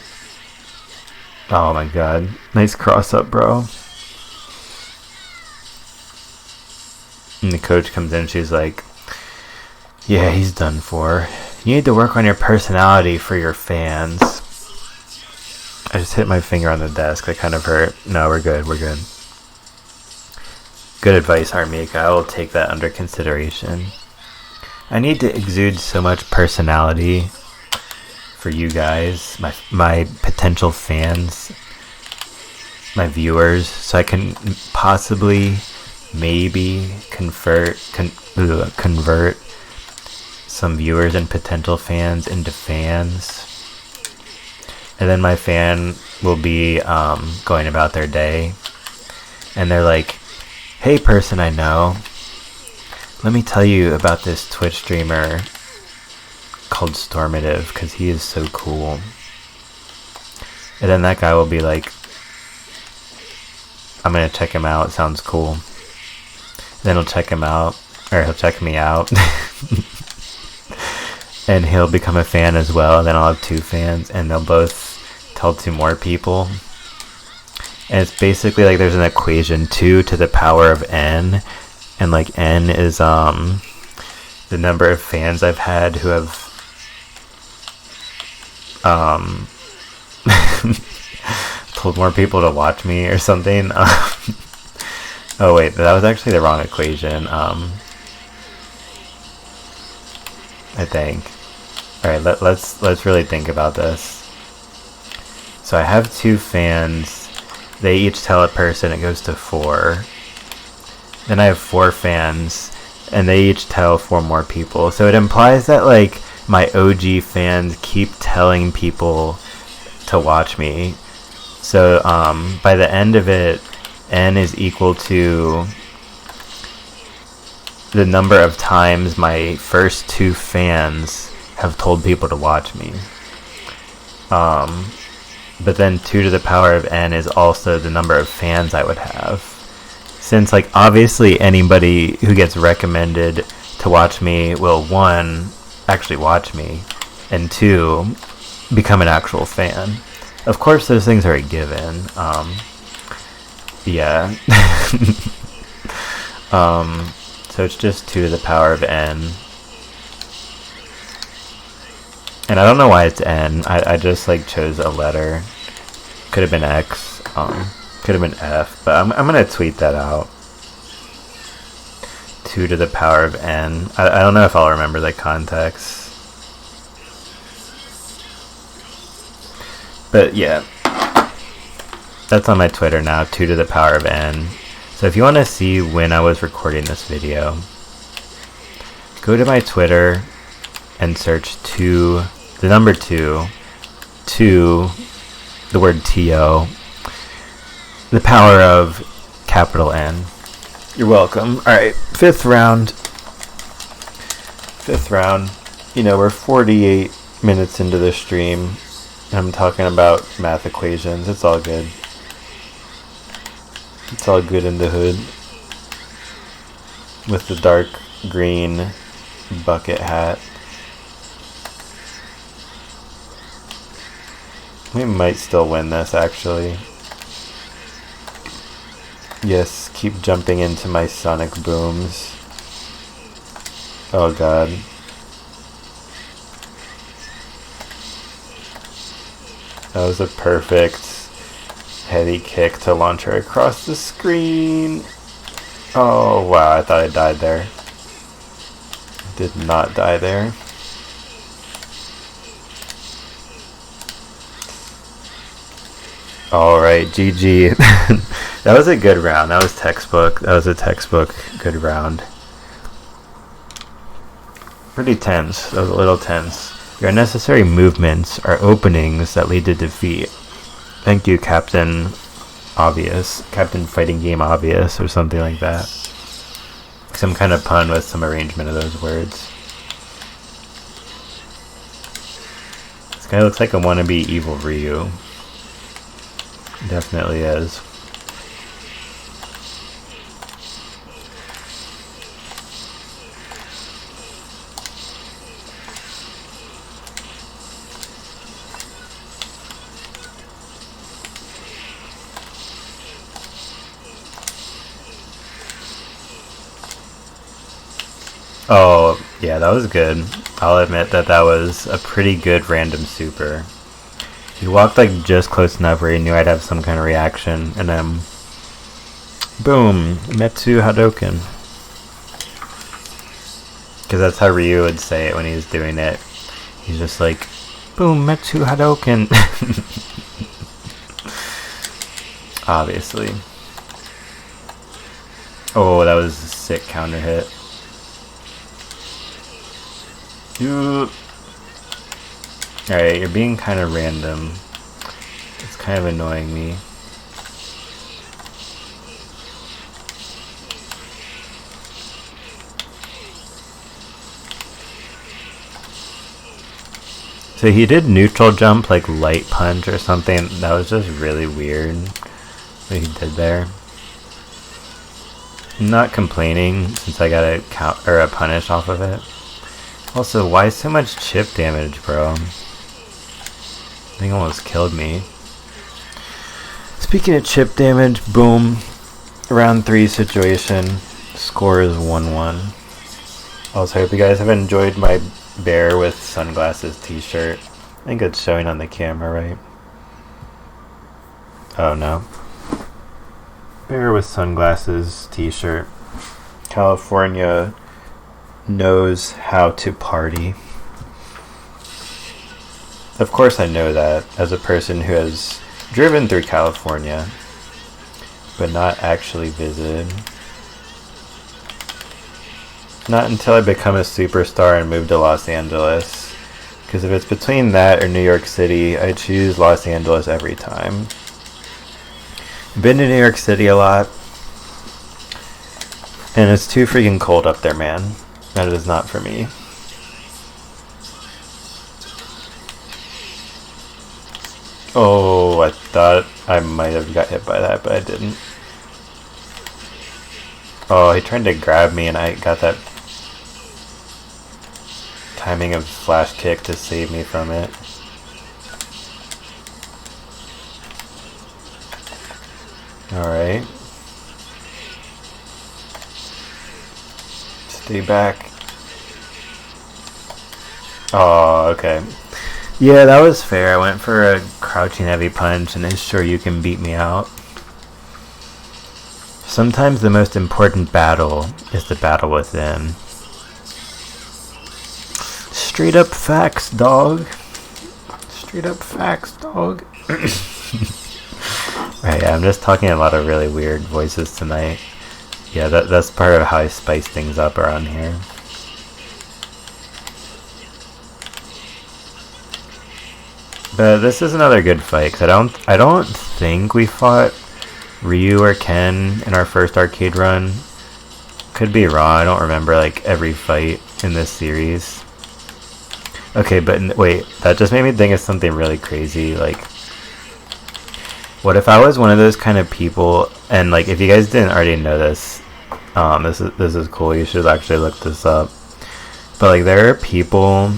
Oh my god. Nice cross up, bro. And the coach comes in, she's like, yeah, he's done for. You need to work on your personality for your fans. I just hit my finger on the desk. That kind of hurt. No, we're good. We're good. Good advice, Harmika. I will take that under consideration. I need to exude so much personality for you guys, my potential fans, my viewers, so I can possibly, maybe convert some viewers and potential fans into fans. And then my fan will be going about their day, and they're like, hey person I know, let me tell you about this Twitch streamer called Stormative, because he is so cool. And then that guy will be like, I'm gonna check him out, sounds cool. Then he'll check him out, or he'll check me out. And he'll become a fan as well, and then I'll have 2 fans, and they'll both tell 2 more people. And it's basically like there's an equation, 2 to the power of n, and like n is the number of fans I've had who have told more people to watch me or something. Oh wait, that was actually the wrong equation. I think. Alright, let's really think about this. So I have 2 fans. They each tell a person, it goes to 4. Then I have 4 fans, and they each tell 4 more people. So it implies that like my OG fans keep telling people to watch me. So by the end of it, n is equal to the number of times my first 2 fans have told people to watch me. But then 2 to the power of n is also the number of fans I would have. Since like obviously anybody who gets recommended to watch me will 1, actually watch me, and 2, become an actual fan. Of course those things are a given. Yeah. So it's just 2 to the power of n. And I don't know why it's n. I just like chose a letter. Could have been X. Could have been F. But I'm gonna tweet that out. 2 to the power of n. I don't know if I'll remember the context. But yeah. That's on my Twitter now, 2 to the power of n. So if you want to see when I was recording this video, go to my Twitter and search the number 2, the word TO, the power of capital N. You're welcome. Alright, 5th round. You know, we're 48 minutes into the stream. I'm talking about math equations. It's all good. It's all good in the hood. With the dark green bucket hat. We might still win this, actually. Yes, keep jumping into my sonic booms. Oh god. That was a perfect heady kick to launch her across the screen. Oh wow, I thought I died there. Did not die there. Alright, GG. That was a good round. That was textbook. That was a textbook good round. Pretty tense. That was a little tense. Your unnecessary movements are openings that lead to defeat. Thank you, Captain Obvious. Captain Fighting Game Obvious, or something like that. Some kind of pun with some arrangement of those words. This guy looks like a wannabe evil Ryu. Definitely is. Oh, yeah, that was good. I'll admit that that was a pretty good random super. He walked like just close enough where he knew I'd have some kind of reaction, and then boom, Metsu Hadoken. Because that's how Ryu would say it when he's doing it. He's just like, boom, Metsu Hadoken. Obviously. Oh, that was a sick counter hit. Alright, you're being kind of random. It's kind of annoying me. So he did neutral jump, like light punch or something. That was just really weird what he did there. I'm not complaining since I got a count or a punish off of it. Also, why so much chip damage, bro? Thing almost killed me. Speaking of chip damage, boom. Round 3 situation. Score is 1-1. Also, I hope you guys have enjoyed my bear with sunglasses t-shirt. I think it's showing on the camera, right? Oh no. Bear with sunglasses t-shirt. California knows how to party. Of course I know that as a person who has driven through California but not actually visited. Not until I become a superstar and move to Los Angeles. Because if it's between that or New York City, I choose Los Angeles every time. Been to New York City a lot. And it's too freaking cold up there, man. That is not for me. Oh, I thought I might have got hit by that, but I didn't. Oh, he tried to grab me and I got that timing of flash kick to save me from it. Alright. Stay back. Oh, okay. Yeah, that was fair. I went for a crouching heavy punch and it's sure you can beat me out. Sometimes the most important battle is the battle within. Straight up facts, dog. Straight up facts, dog. Right, yeah, I'm just talking a lot of really weird voices tonight. Yeah, that's part of how I spice things up around here. But this is another good fight, because I don't think we fought Ryu or Ken in our first arcade run. Could be wrong, I don't remember like every fight in this series. Okay, but wait, that just made me think of something really crazy. Like, what if I was one of those kind of people, and like if you guys didn't already know this, this is cool, you should actually look this up. But like there are people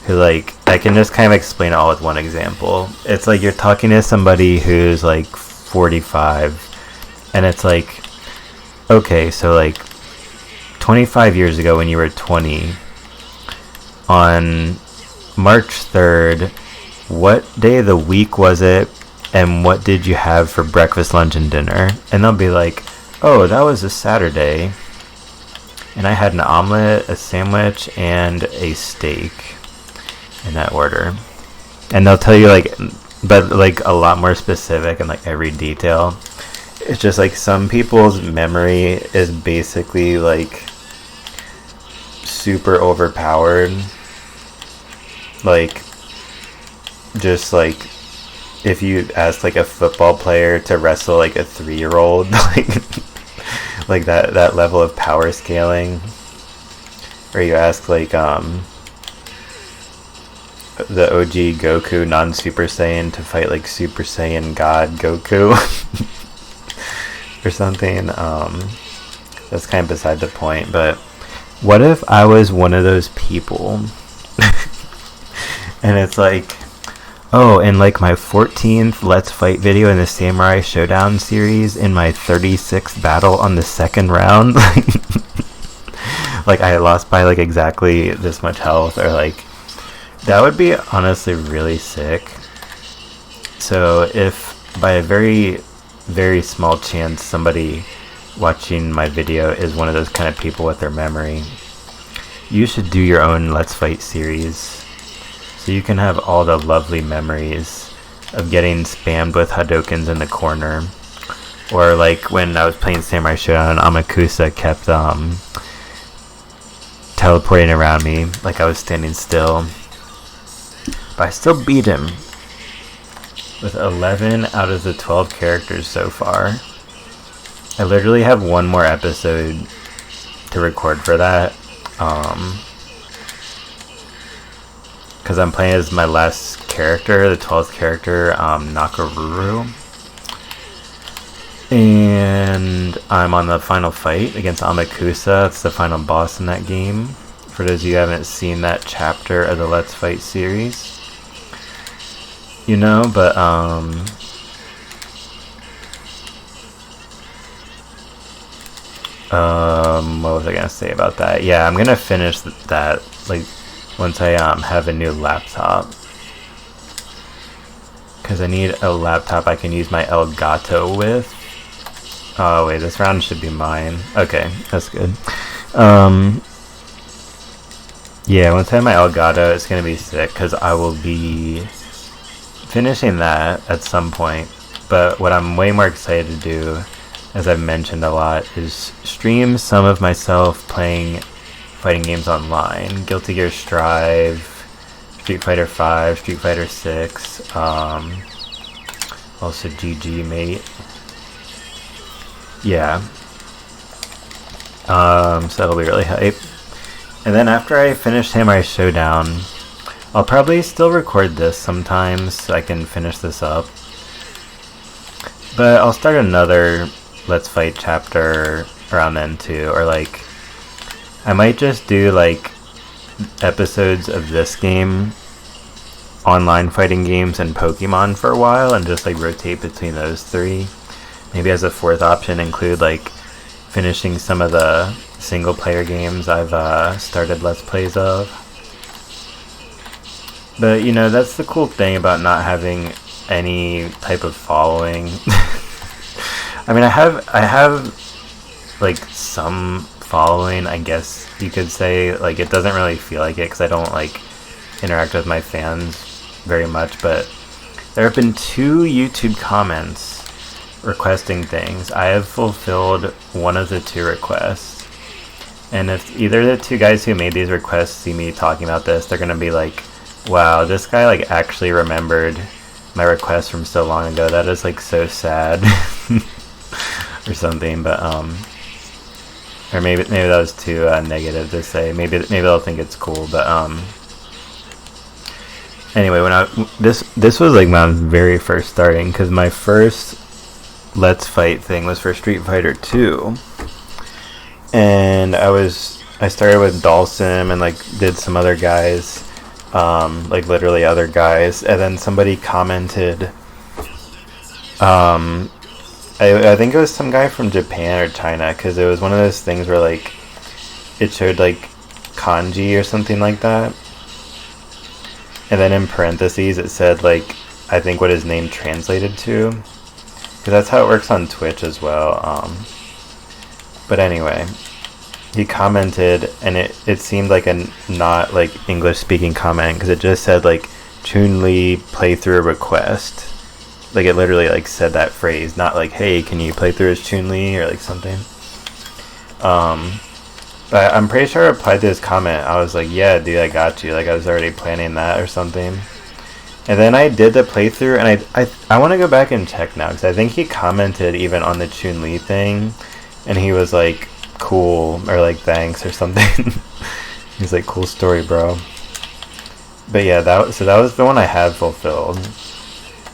who like, I can just kind of explain it all with one example. It's like you're talking to somebody who's like 45 and it's like, okay, so like 25 years ago when you were 20, on March 3rd, what day of the week was it and what did you have for breakfast, lunch, and dinner? And they'll be like, oh, that was a Saturday and I had an omelet, a sandwich, and a steak in that order. And they'll tell you like, but like a lot more specific and like every detail. It's just like some people's memory is basically like super overpowered. Like just like if you ask like a football player to wrestle like a 3-year-old, like that level of power scaling. Or you ask like the OG Goku non-Super Saiyan to fight like Super Saiyan God Goku or something. That's kind of beside the point, but what if I was one of those people and it's like, oh, and like my 14th Let's Fight video in the Samurai Showdown series, in my 36th battle on the second round, like I lost by like exactly this much health, or like that would be honestly really sick. So if by a very, very small chance somebody watching my video is one of those kind of people with their memory, you should do your own Let's Fight series so you can have all the lovely memories of getting spammed with Hadokens in the corner, or like when I was playing Samurai Showdown, Amakusa kept teleporting around me like I was standing still, but I still beat him with 11 out of the 12 characters so far. I literally have one more episode to record for that, because I'm playing as my last character, the 12th character, Nakaruru, and I'm on the final fight against Amakusa. It's the final boss in that game, for those of you who haven't seen that chapter of the Let's Fight series. You know, but what was I gonna say about that? Yeah, I'm gonna finish that like once I have a new laptop, because I need a laptop I can use my Elgato with. Oh wait, this round should be mine. Okay, that's good. Yeah, once I have my Elgato, it's gonna be sick, because I will be finishing that at some point. But what I'm way more excited to do, as I've mentioned a lot, is stream some of myself playing fighting games online. Guilty Gear Strive, Street Fighter 5, Street Fighter 6, also GG Mate. Yeah. So that'll be really hype. And then after I finish Samurai Showdown, I'll probably still record this sometimes so I can finish this up. But I'll start another Let's Fight chapter around then too, or like I might just do like episodes of this game, online fighting games, and Pokemon for a while, and just like rotate between those three. Maybe as a fourth option include like finishing some of the single player games I've started Let's Plays of. But you know, that's the cool thing about not having any type of following. I mean, I have like some following, I guess you could say. Like, it doesn't really feel like it because I don't like interact with my fans very much, but there have been 2 YouTube comments requesting things. I have fulfilled one of the 2 requests, and if either of the 2 guys who made these requests see me talking about this, they're gonna be like, wow, this guy like actually remembered my request from so long ago. That is like so sad. Or something. But or maybe that was too negative to say. Maybe they'll think it's cool. But anyway, when this was like when I was very first starting, because my first Let's Fight thing was for Street Fighter 2, and I started with Dalsim and like did some other guys, like literally other guys, and then somebody commented, I think it was some guy from Japan or China, because it was one of those things where like it showed like kanji or something like that, and then in parentheses it said like I think what his name translated to, because that's how it works on Twitch as well. But anyway, he commented, and it seemed like a not like English speaking comment, because it just said like Chun-Li playthrough request. Like it literally like said that phrase, not like, hey, can you play through as Chun-Li or like something. But I'm pretty sure I replied to his comment. I was like, yeah, dude, I got you. Like I was already planning that or something. And then I did the playthrough, and I want to go back and check now, because I think he commented even on the Chun-Li thing, and he was like, cool, or like thanks or something. He's like, cool story, bro. But yeah, that was the one I had fulfilled.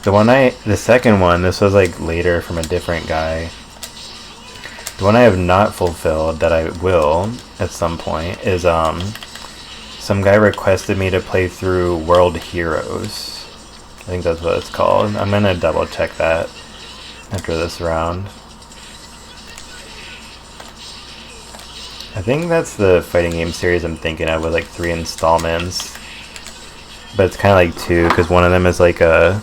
The second one, this was like later from a different guy. The one I have not fulfilled that I will at some point is some guy requested me to play through World Heroes. I think that's what it's called. I'm gonna double check that after this round. I think that's the fighting game series I'm thinking of with like 3 installments. But it's kind of like 2 because one of them is like a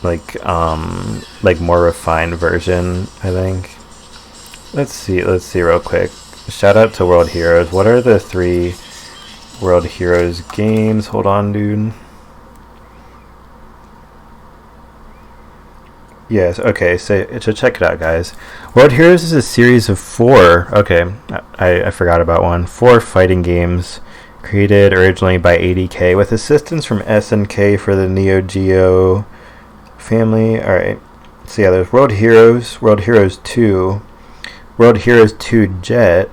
like more refined version, I think. Let's see real quick. Shout out to World Heroes. What are the 3 World Heroes games? Hold on, dude. Yes, okay, so check it out, guys. World Heroes is a series of 4, okay, I forgot about one, 4 fighting games created originally by ADK with assistance from SNK for the Neo Geo family. Alright, so yeah, there's World Heroes 2, World Heroes 2 Jet,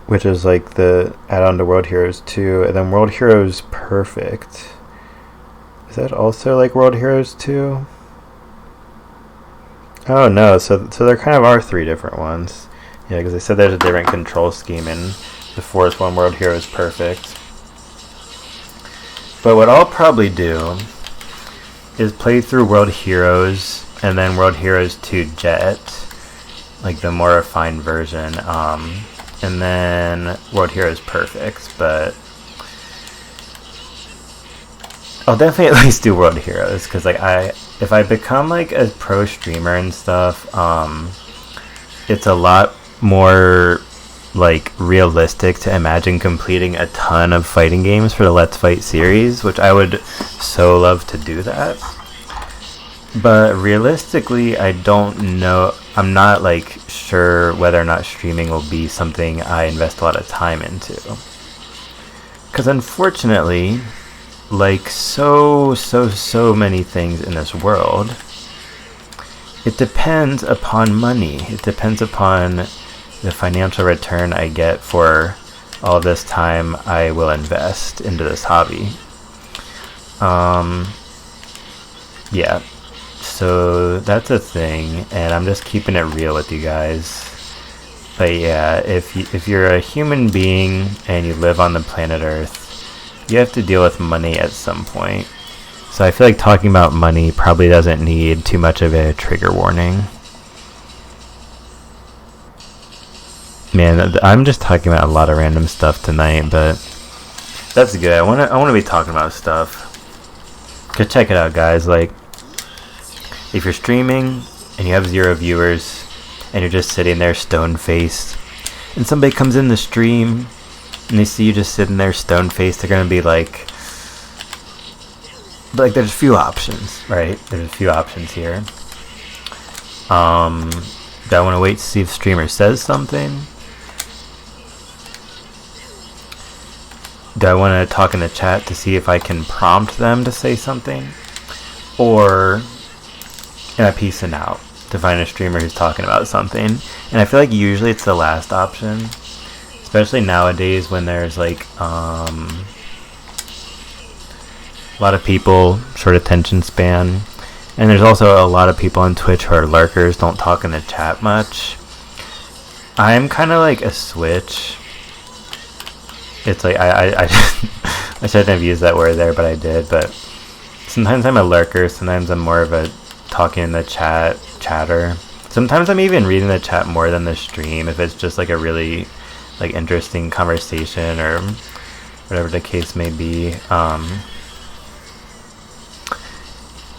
which is like the add-on to World Heroes 2, and then World Heroes Perfect. Is that also like World Heroes 2? Oh no, so there kind of are 3 different ones. Yeah, because they said there's a different control scheme in the 4th one, World Heroes Perfect. But what I'll probably do is play through World Heroes and then World Heroes 2 Jet, like the more refined version, and then World Heroes Perfect, but I'll definitely at least do World Heroes, because like if I become like a pro streamer and stuff, it's a lot more like realistic to imagine completing a ton of fighting games for the Let's Fight series, which I would so love to do that. But realistically, I don't know. I'm not like sure whether or not streaming will be something I invest a lot of time into. Because unfortunately, like so many things in this world, it depends upon money. It depends upon the financial return I get for all of this time I will invest into this hobby. Yeah, so that's a thing, and I'm just keeping it real with you guys. But yeah, if you're a human being and you live on the planet Earth, you have to deal with money at some point. So I feel like talking about money probably doesn't need too much of a trigger warning. Man, I'm just talking about a lot of random stuff tonight, but that's good. I want to be talking about stuff. Go check it out, guys. Like, if you're streaming and you have 0 viewers and you're just sitting there stone-faced, and somebody comes in the stream and they see you just sitting there stone-faced, they're gonna be like there's a few options, right? There's a few options here. Do I want to wait to see if streamer says something? Do I want to talk in the chat to see if I can prompt them to say something? Or am I peacing out to find a streamer who's talking about something? And I feel like usually it's the last option, especially nowadays when there's like a lot of people, short attention span, and there's also a lot of people on Twitch who are lurkers, don't talk in the chat much. I'm kind of like a switch. It's like I shouldn't have used that word there, but I did. But sometimes I'm a lurker, sometimes I'm more of a talking in the chatter. Sometimes I'm even reading the chat more than the stream if it's just like a really like interesting conversation or whatever the case may be.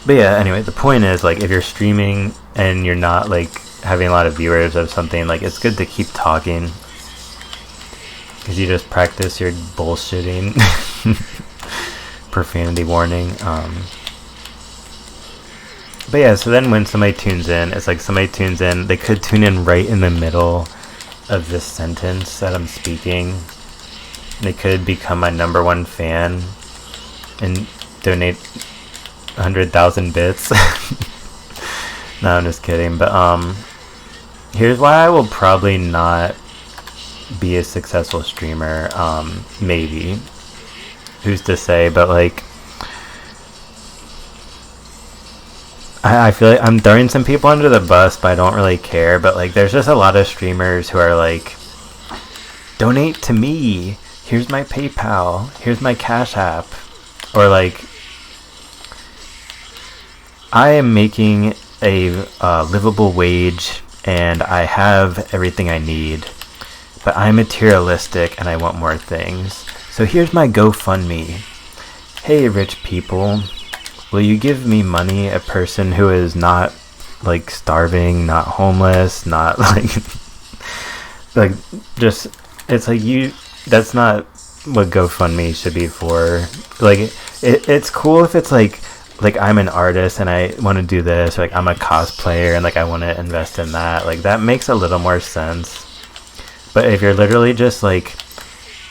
But yeah, anyway, the point is, like, if you're streaming and you're not like having a lot of viewers of something, like, it's good to keep talking, because you just practice your bullshitting. Profanity warning. But yeah, so then when somebody tunes in, it's like somebody tunes in, they could tune in right in the middle of this sentence that I'm speaking. They could become my #1 fan and donate 100,000 bits. No, I'm just kidding. But here's why I will probably not be a successful streamer. Maybe, who's to say? But like, I feel like I'm throwing some people under the bus, but I don't really care. But like, there's just a lot of streamers who are like, donate to me, here's my PayPal, here's my Cash App, or like, I am making a livable wage and I have everything I need. but I'm materialistic and I want more things. So here's my GoFundMe. Hey, rich people, will you give me money, a person who is not like starving, not homeless, not like like just, it's like that's not what GoFundMe should be for. Like it's cool if it's like I'm an artist and I want to do this, or like I'm a cosplayer and like I want to invest in that. Like that makes a little more sense. But if you're literally just like,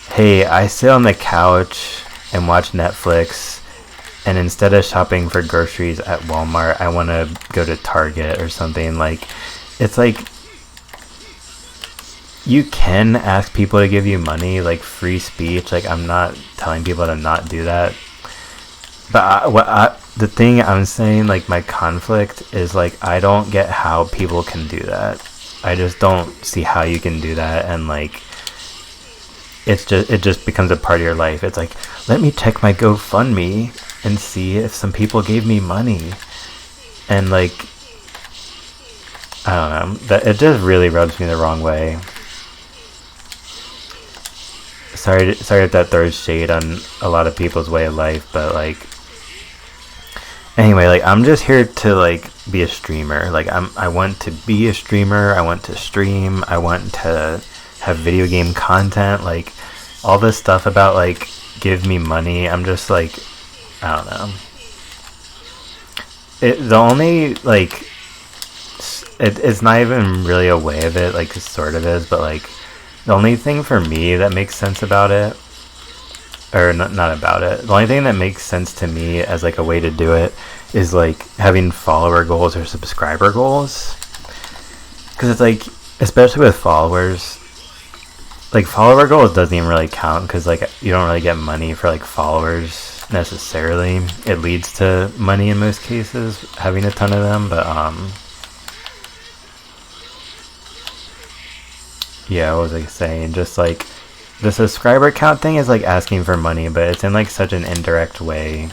hey, I sit on the couch and watch Netflix, and instead of shopping for groceries at Walmart, I want to go to Target or something, like, it's like, you can ask people to give you money, like free speech. Like, I'm not telling people to not do that. But the thing I'm saying, like, my conflict is, like, I don't get how people can do that. I just don't see how you can do that, and like it just becomes a part of your life. It's like, let me check my GoFundMe and see if some people gave me money, and like, I don't know, that it just really rubs me the wrong way. Sorry if that throws shade on a lot of people's way of life, but like, anyway, like, I'm just here to like be a streamer. Like, I want to be a streamer. I want to stream. I want to have video game content. Like, all this stuff about like give me money. I'm just like, I don't know. The only like it's not even really a way of it. Like, it sort of is, but like the only thing for me that makes sense about it, or not about it, the only thing that makes sense to me as like a way to do it is like having follower goals or subscriber goals. Because it's like, especially with followers, like follower goals doesn't even really count, because like you don't really get money for like followers necessarily. It leads to money in most cases, having a ton of them, but yeah, what was I saying? Just like the subscriber count thing is like asking for money, but it's in like such an indirect way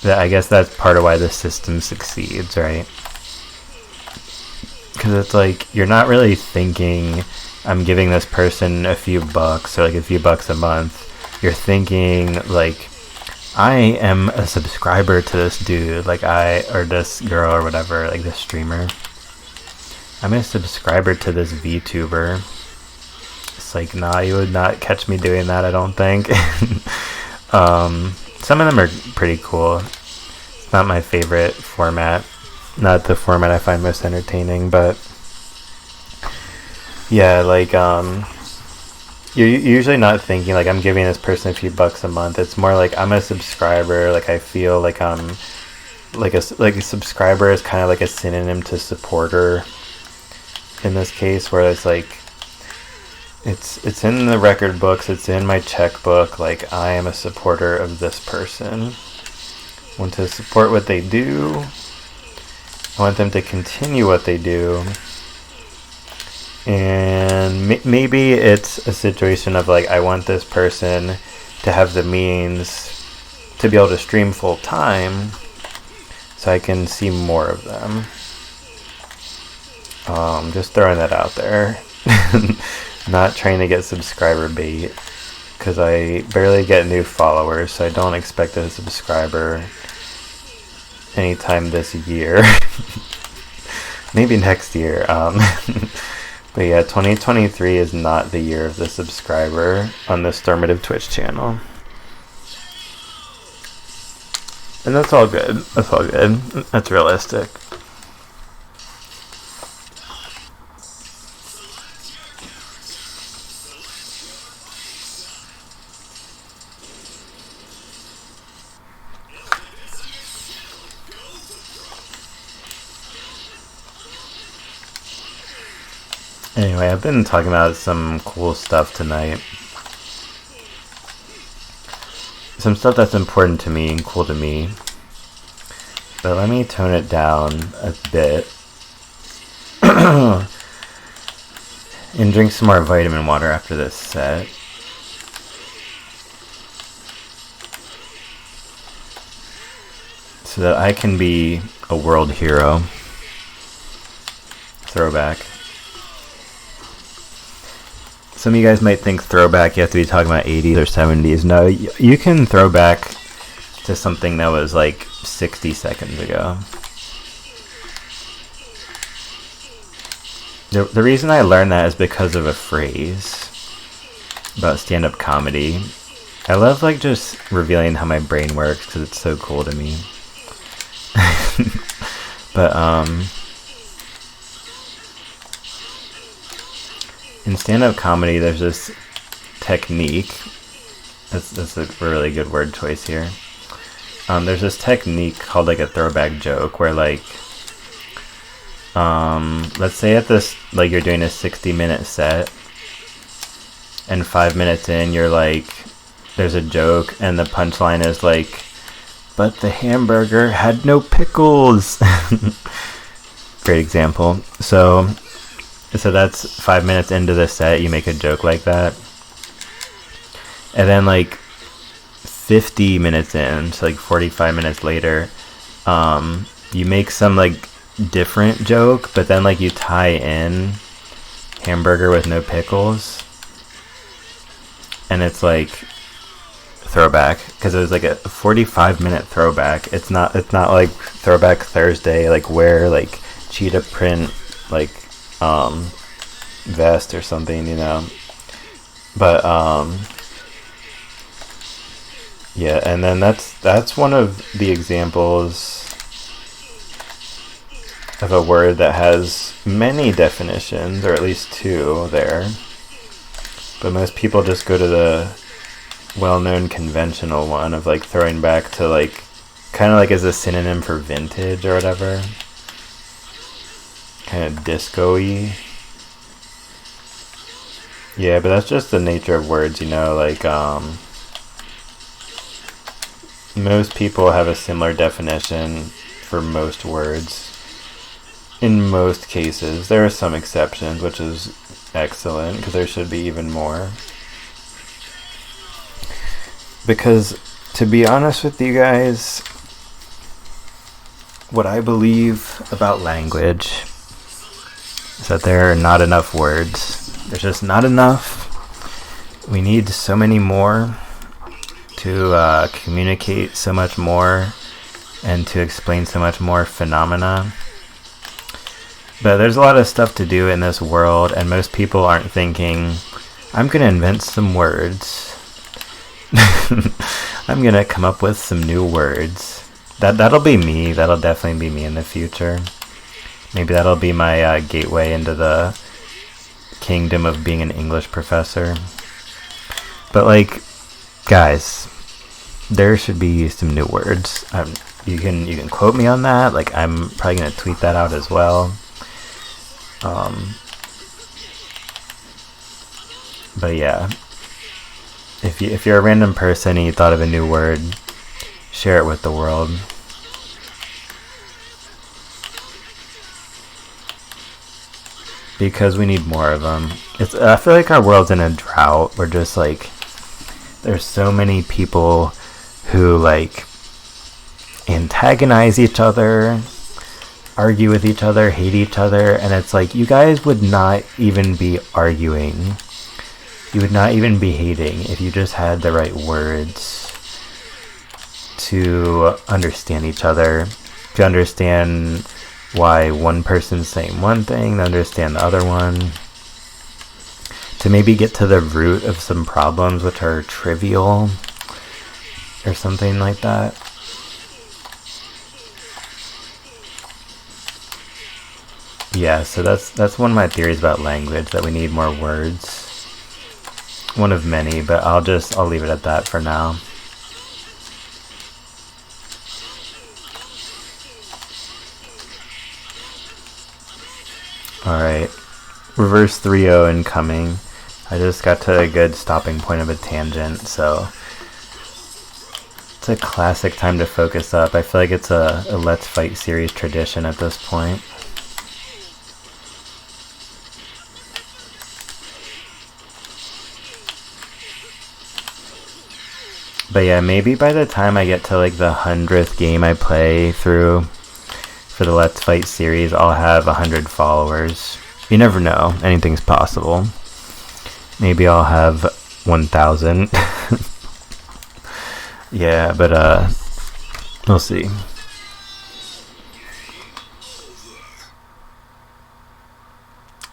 that I guess that's part of why the system succeeds, right? Because it's like, you're not really thinking, I'm giving this person a few bucks, or like a few bucks a month. You're thinking like, I am a subscriber to this dude, like or this girl or whatever, like this streamer. I'm a subscriber to this VTuber. It's like, nah, you would not catch me doing that, I don't think. Some of them are pretty cool. It's not my favorite format. Not the format I find most entertaining, but yeah, like, you're usually not thinking like, I'm giving this person a few bucks a month. It's more like, I'm a subscriber. Like, I feel like I'm like a subscriber is kind of like a synonym to supporter in this case, where it's like, it's in the record books, it's in my checkbook, like, I am a supporter of this person. I want to support what they do. I want them to continue what they do. And maybe it's a situation of like, I want this person to have the means to be able to stream full time so I can see more of them. Just throwing that out there. Not trying to get subscriber bait, because I barely get new followers, so I don't expect a subscriber anytime this year. Maybe next year. But yeah, 2023 is not the year of the subscriber on the Stormative Twitch channel. And that's all good. That's all good. That's realistic. Anyway, I've been talking about some cool stuff tonight. Some stuff that's important to me and cool to me. But let me tone it down a bit. And drink some more vitamin water after this set. So that I can be a world hero. Throwback. Some of you guys might think throwback, you have to be talking about 80s or 70s. No, you can throw back to something that was like 60 seconds ago. The reason I learned that is because of a phrase about stand-up comedy. I love like just revealing how my brain works because it's so cool to me. But in stand-up comedy, there's this technique. That's a really good word choice here. There's this technique called like a throwback joke where like, let's say at this, like you're doing a 60-minute set, and 5 minutes in, you're like, there's a joke, and the punchline is like, but the hamburger had no pickles. Great example. So that's 5 minutes into the set, you make a joke like that. And then like 50 minutes in, so like 45 minutes later, you make some like different joke, but then like you tie in hamburger with no pickles, and it's like throwback because it was like a 45-minute throwback. It's not like Throwback Thursday, like wear like cheetah print like vest or something, you know. But yeah, and then that's one of the examples of a word that has many definitions, or at least two there. But most people just go to the well-known conventional one of like throwing back to like kind of like as a synonym for vintage or whatever. Kind of disco-y. Yeah, but that's just the nature of words, you know, like most people have a similar definition for most words. In most cases, there are some exceptions, which is excellent, because there should be even more. Because, to be honest with you guys, what I believe about language is that there are not enough words. There's just not enough. We need so many more to communicate so much more and to explain so much more phenomena. But there's a lot of stuff to do in this world, and most people aren't thinking, I'm going to invent some words. I'm going to come up with some new words. That'll be me. That'll definitely be me in the future. Maybe that'll be my gateway into the kingdom of being an English professor. But like, guys, there should be some new words. You can quote me on that. Like, I'm probably going to tweet that out as well. But yeah, if you're a random person and you thought of a new word, share it with the world. Because we need more of them. I feel like our world's in a drought. We're just like, there's so many people who like antagonize each other, argue with each other, hate each other, and it's like, you guys would not even be arguing. You would not even be hating if you just had the right words to understand each other, to understand why one person's saying one thing, to understand the other one, to maybe get to the root of some problems which are trivial or something like that. Yeah, so that's one of my theories about language, that we need more words. One of many, but I'll leave it at that for now. Alright, reverse 3-0 incoming. I just got to a good stopping point of a tangent, so it's a classic time to focus up. I feel like it's a Let's Fight series tradition at this point. But yeah, maybe by the time I get to like the 100th game I play through for the Let's Fight series, I'll have 100 followers. You never know. Anything's possible. Maybe I'll have 1,000. Yeah, but we'll see.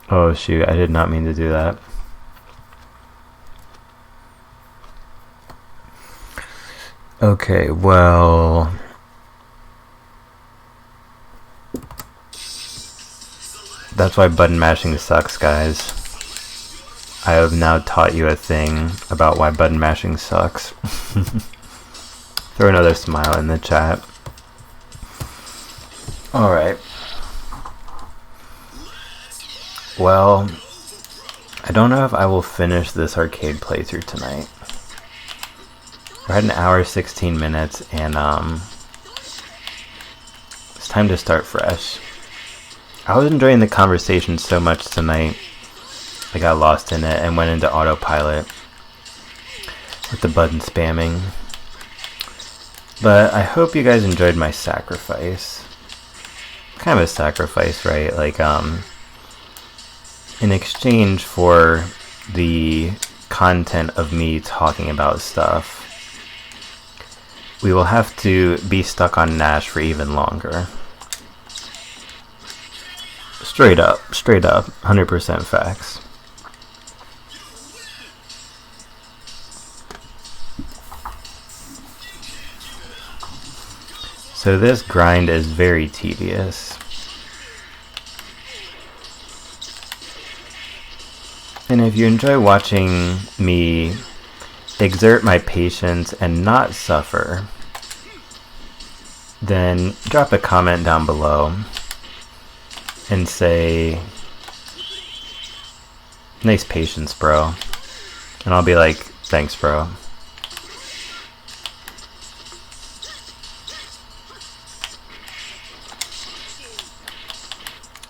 Oh shoot, I did not mean to do that. Okay, well, that's why button mashing sucks, guys. I have now taught you a thing about why button mashing sucks. Throw another smile in the chat. Alright. Well, I don't know if I will finish this arcade playthrough tonight. We're at an hour 16 minutes and it's time to start fresh. I was enjoying the conversation so much tonight. I got lost in it and went into autopilot with the button spamming. But I hope you guys enjoyed my sacrifice. Kind of a sacrifice, right? Like, in exchange for the content of me talking about stuff, we will have to be stuck on Nash for even longer. Straight up, 100% facts. So this grind is very tedious. And if you enjoy watching me exert my patience and not suffer, then drop a comment down below and say, nice patience, bro. And I'll be like, thanks, bro.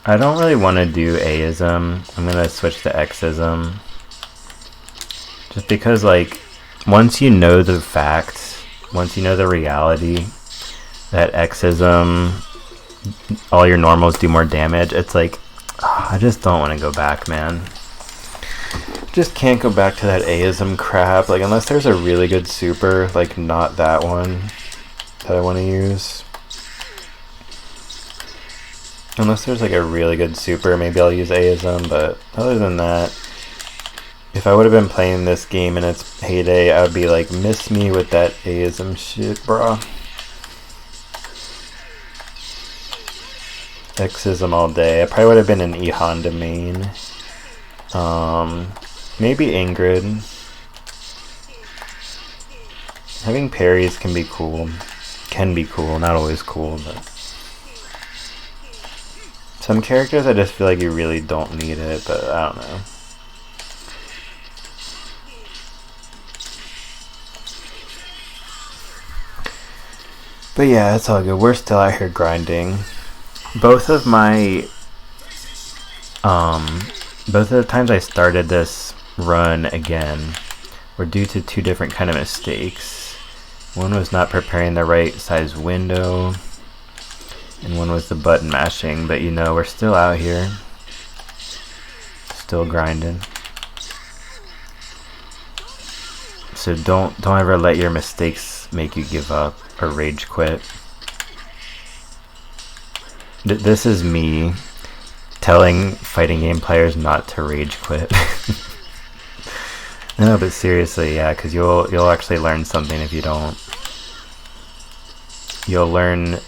I don't really want to do Aism. I'm going to switch to Xism. Just because, like, once you know the facts, once you know the reality that Xism, all your normals do more damage, it's like, I just don't want to go back, man. Just can't go back to that Aism crap. Like, unless there's a really good super, like, not that one that I want to use. Unless there's like a really good super, maybe I'll use Aism, but other than that, if I would have been playing this game in its heyday, I would be like, miss me with that Aism shit, bro. Xism all day. I probably would have been an E Honda main. Maybe Ingrid. Having parries can be cool. Not always cool, but some characters I just feel like you really don't need it, but I don't know. But yeah, it's all good. We're still out here grinding. Both of the times I started this run again were due to two different kind of mistakes. One was not preparing the right size window, and one was the button mashing, but you know, we're still out here. Still grinding. So don't ever let your mistakes make you give up or rage quit. This is me telling fighting game players not to rage quit. No, but seriously, yeah, because you'll actually learn something if you don't. You'll learn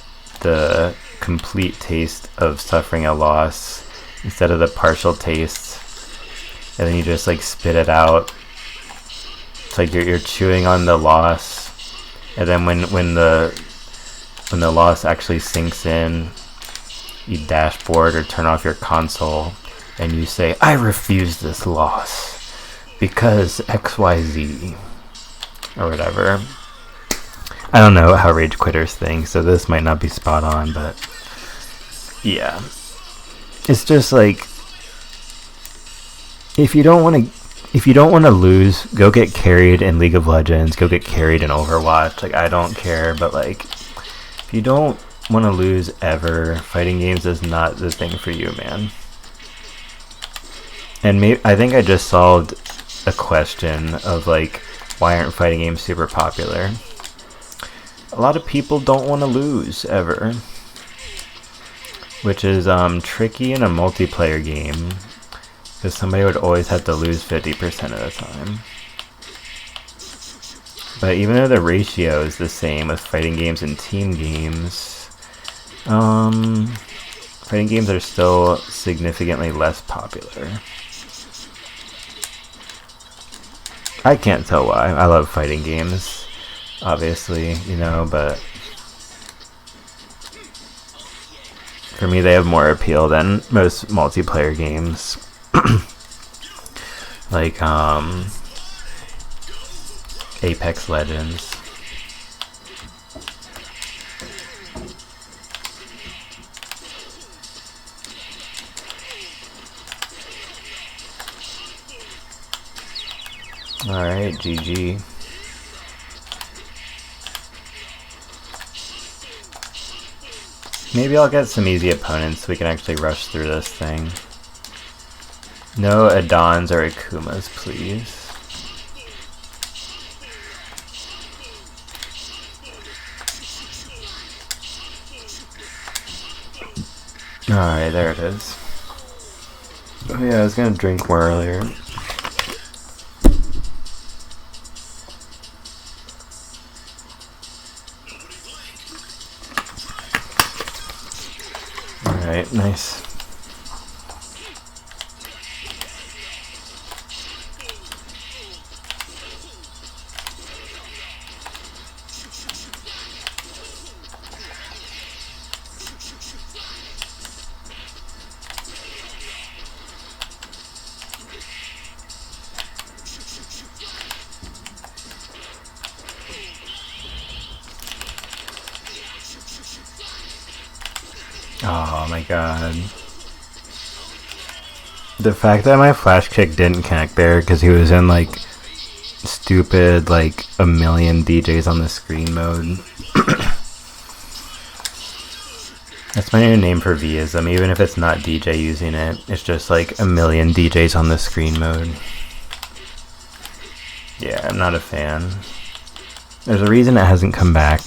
the complete taste of suffering a loss instead of the partial taste, and then you just like spit it out. It's like you're chewing on the loss, and then when the loss actually sinks in, you dashboard or turn off your console and you say, I refuse this loss because XYZ or whatever. I don't know how rage quitters think, so this might not be spot on, but yeah. It's just like, if you don't want to lose, go get carried in League of Legends, go get carried in Overwatch. Like, I don't care, but like, if you don't want to lose ever, fighting games is not the thing for you, man. And I think I just solved a question of like, why aren't fighting games super popular? A lot of people don't want to lose ever, which is tricky in a multiplayer game because somebody would always have to lose 50% of the time. But even though the ratio is the same with fighting games and team games, fighting games are still significantly less popular. I can't tell why. I love fighting games, obviously, you know, but for me they have more appeal than most multiplayer games. Like, Apex Legends. Alright, GG. Maybe I'll get some easy opponents so we can actually rush through this thing. No Adons or Akumas, please. Alright, there it is. Oh yeah, I was gonna drink more earlier. Alright, nice. Oh my god. The fact that my flash kick didn't connect there because he was in like stupid like a million DJs on the screen mode. That's my new name for Vism, even if it's not DJ using it. It's just like a million DJs on the screen mode. Yeah, I'm not a fan. There's a reason it hasn't come back.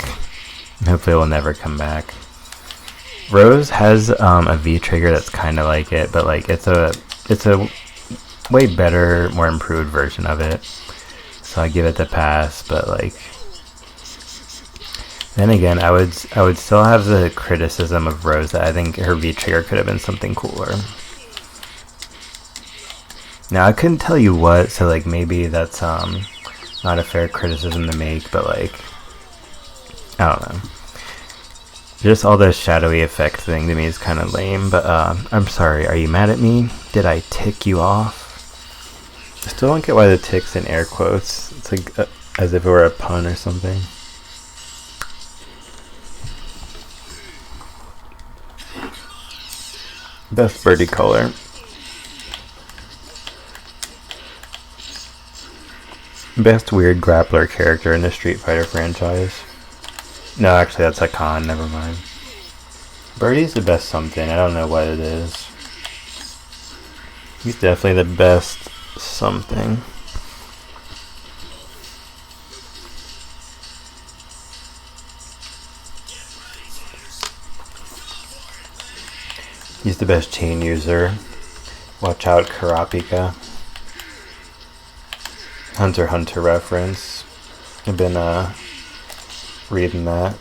Hopefully it will never come back. Rose has a V trigger that's kind of like it, but like it's a way better, more improved version of it. So I give it the pass, but like then again, I would still have the criticism of Rose that I think her V trigger could have been something cooler. Now I couldn't tell you what, so like maybe that's not a fair criticism to make, but like I don't know. Just all this shadowy effect thing to me is kind of lame, but I'm sorry, are you mad at me? Did I tick you off? I still don't get why the tick's in air quotes. It's like as if it were a pun or something. Best birdie color. Best weird grappler character in the Street Fighter franchise. No, actually that's a con, never mind. Birdie's the best something, I don't know what it is. He's definitely the best something. He's the best chain user. Watch out, Karapika. Hunter x Hunter reference. I've been reading that.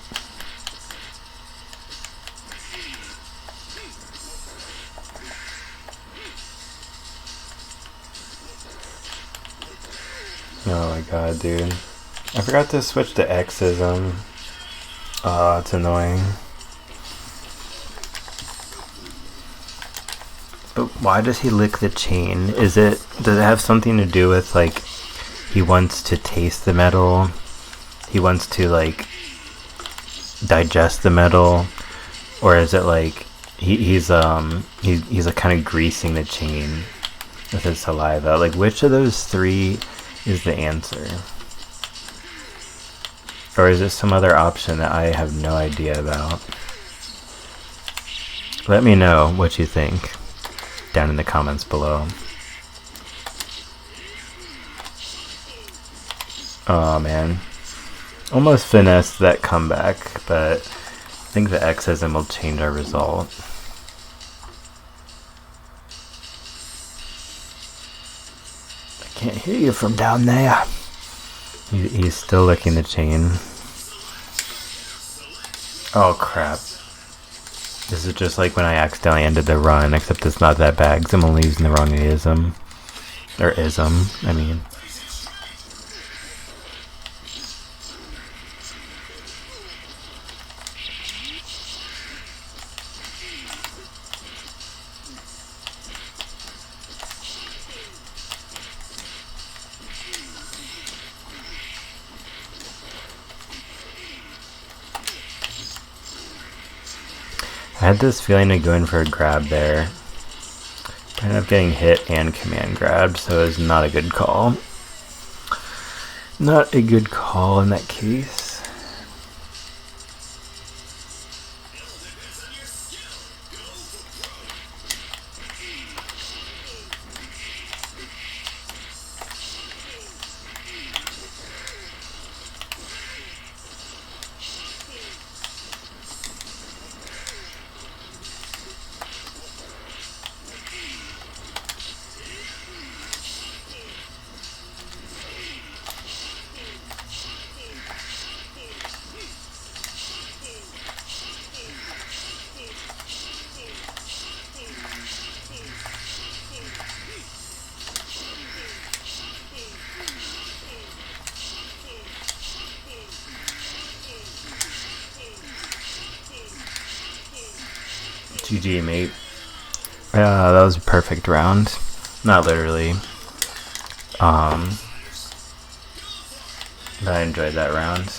Oh my god, dude. I forgot to switch to Xism. Oh, it's annoying. But why does he lick the chain? Does it have something to do with like he wants to taste the metal? He wants to like digest the metal, or is it like he's like kind of greasing the chain with his saliva? Like which of those three is the answer? Or is it some other option that I have no idea about? Let me know what you think down in the comments below. Oh man. Almost finessed that comeback, but I think the Xism will change our result. I can't hear you from down there. He's still licking the chain. Oh crap. This is just like when I accidentally ended the run, except it's not that bad because I'm only using the wrong ism. Or ism, I mean. I had this feeling of going for a grab there. I ended up getting hit and command grabbed, so it was not a good call. Not a good call in that case. GG, mate. That was a perfect round. Not literally. But I enjoyed that round.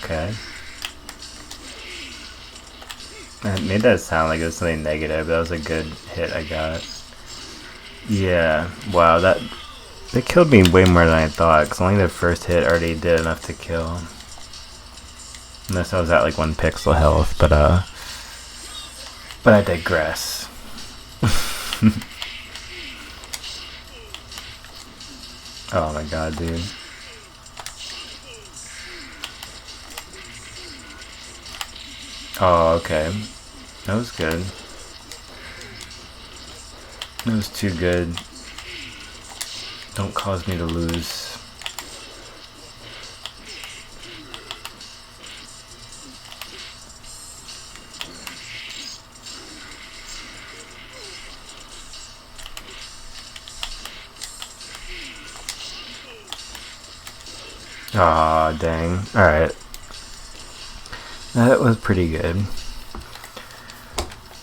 Okay. It made that sound like it was something negative, but that was a good hit I got. Yeah, wow, that killed me way more than I thought, because only the first hit already did enough to kill. Unless I was at like 1 pixel health, but I digress. Oh my god, dude. Oh, okay. That was good. That was too good. Don't cause me to lose. Aw, dang. Alright. That was pretty good.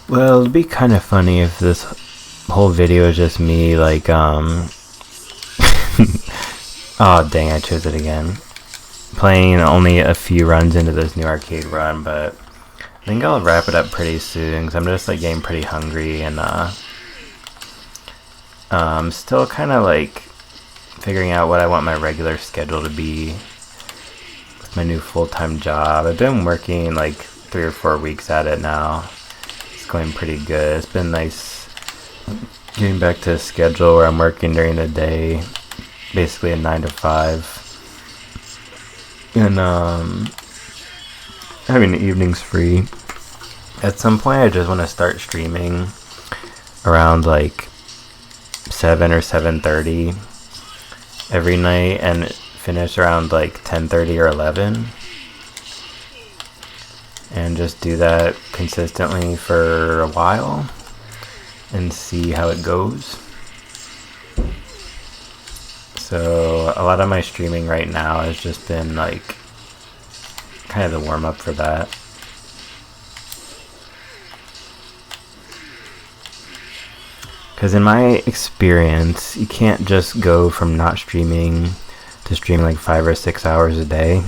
Well, it'd be kind of funny if this whole video is just me, like, oh, dang, I chose it again. Playing only a few runs into this new arcade run, but I think I'll wrap it up pretty soon, because I'm just, like, getting pretty hungry, and, still kind of, like, figuring out what I want my regular schedule to be with my new full-time job. I've been working, like, 3 or 4 weeks at it now. It's going pretty good. It's been nice getting back to a schedule where I'm working during the day, basically a 9 to 5, and having the evenings free. At some point I just want to start streaming around like 7 or 7:30 every night and finish around like 10:30 or 11, and just do that consistently for a while and see how it goes. So a lot of my streaming right now has just been like kind of the warm-up for that. Because in my experience, you can't just go from not streaming to streaming like 5 or 6 hours a day.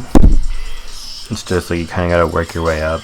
It's just like you kind of got to work your way up.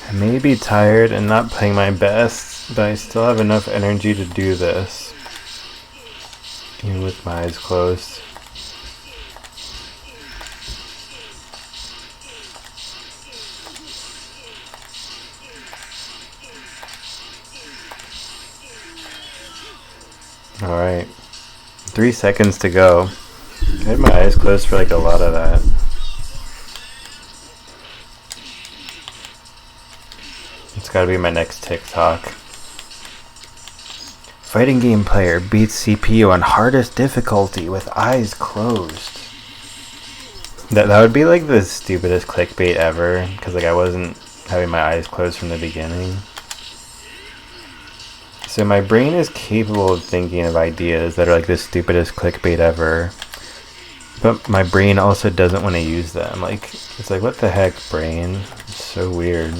I may be tired and not playing my best, but I still have enough energy to do this. Even with my eyes closed. Alright. 3 seconds to go. I had my eyes closed for like a lot of that. It's gotta be my next TikTok. Fighting game player beats CPU on hardest difficulty with eyes closed. That would be like the stupidest clickbait ever, because like I wasn't having my eyes closed from the beginning. So my brain is capable of thinking of ideas that are like the stupidest clickbait ever, but my brain also doesn't want to use them. Like, it's like, what the heck, brain? It's so weird.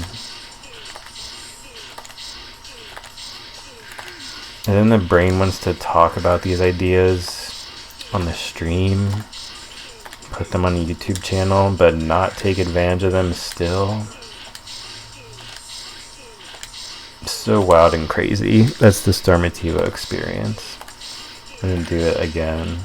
And then the brain wants to talk about these ideas on the stream, put them on a YouTube channel, but not take advantage of them still. So wild and crazy. That's the Stormativo experience. I'm gonna do it again.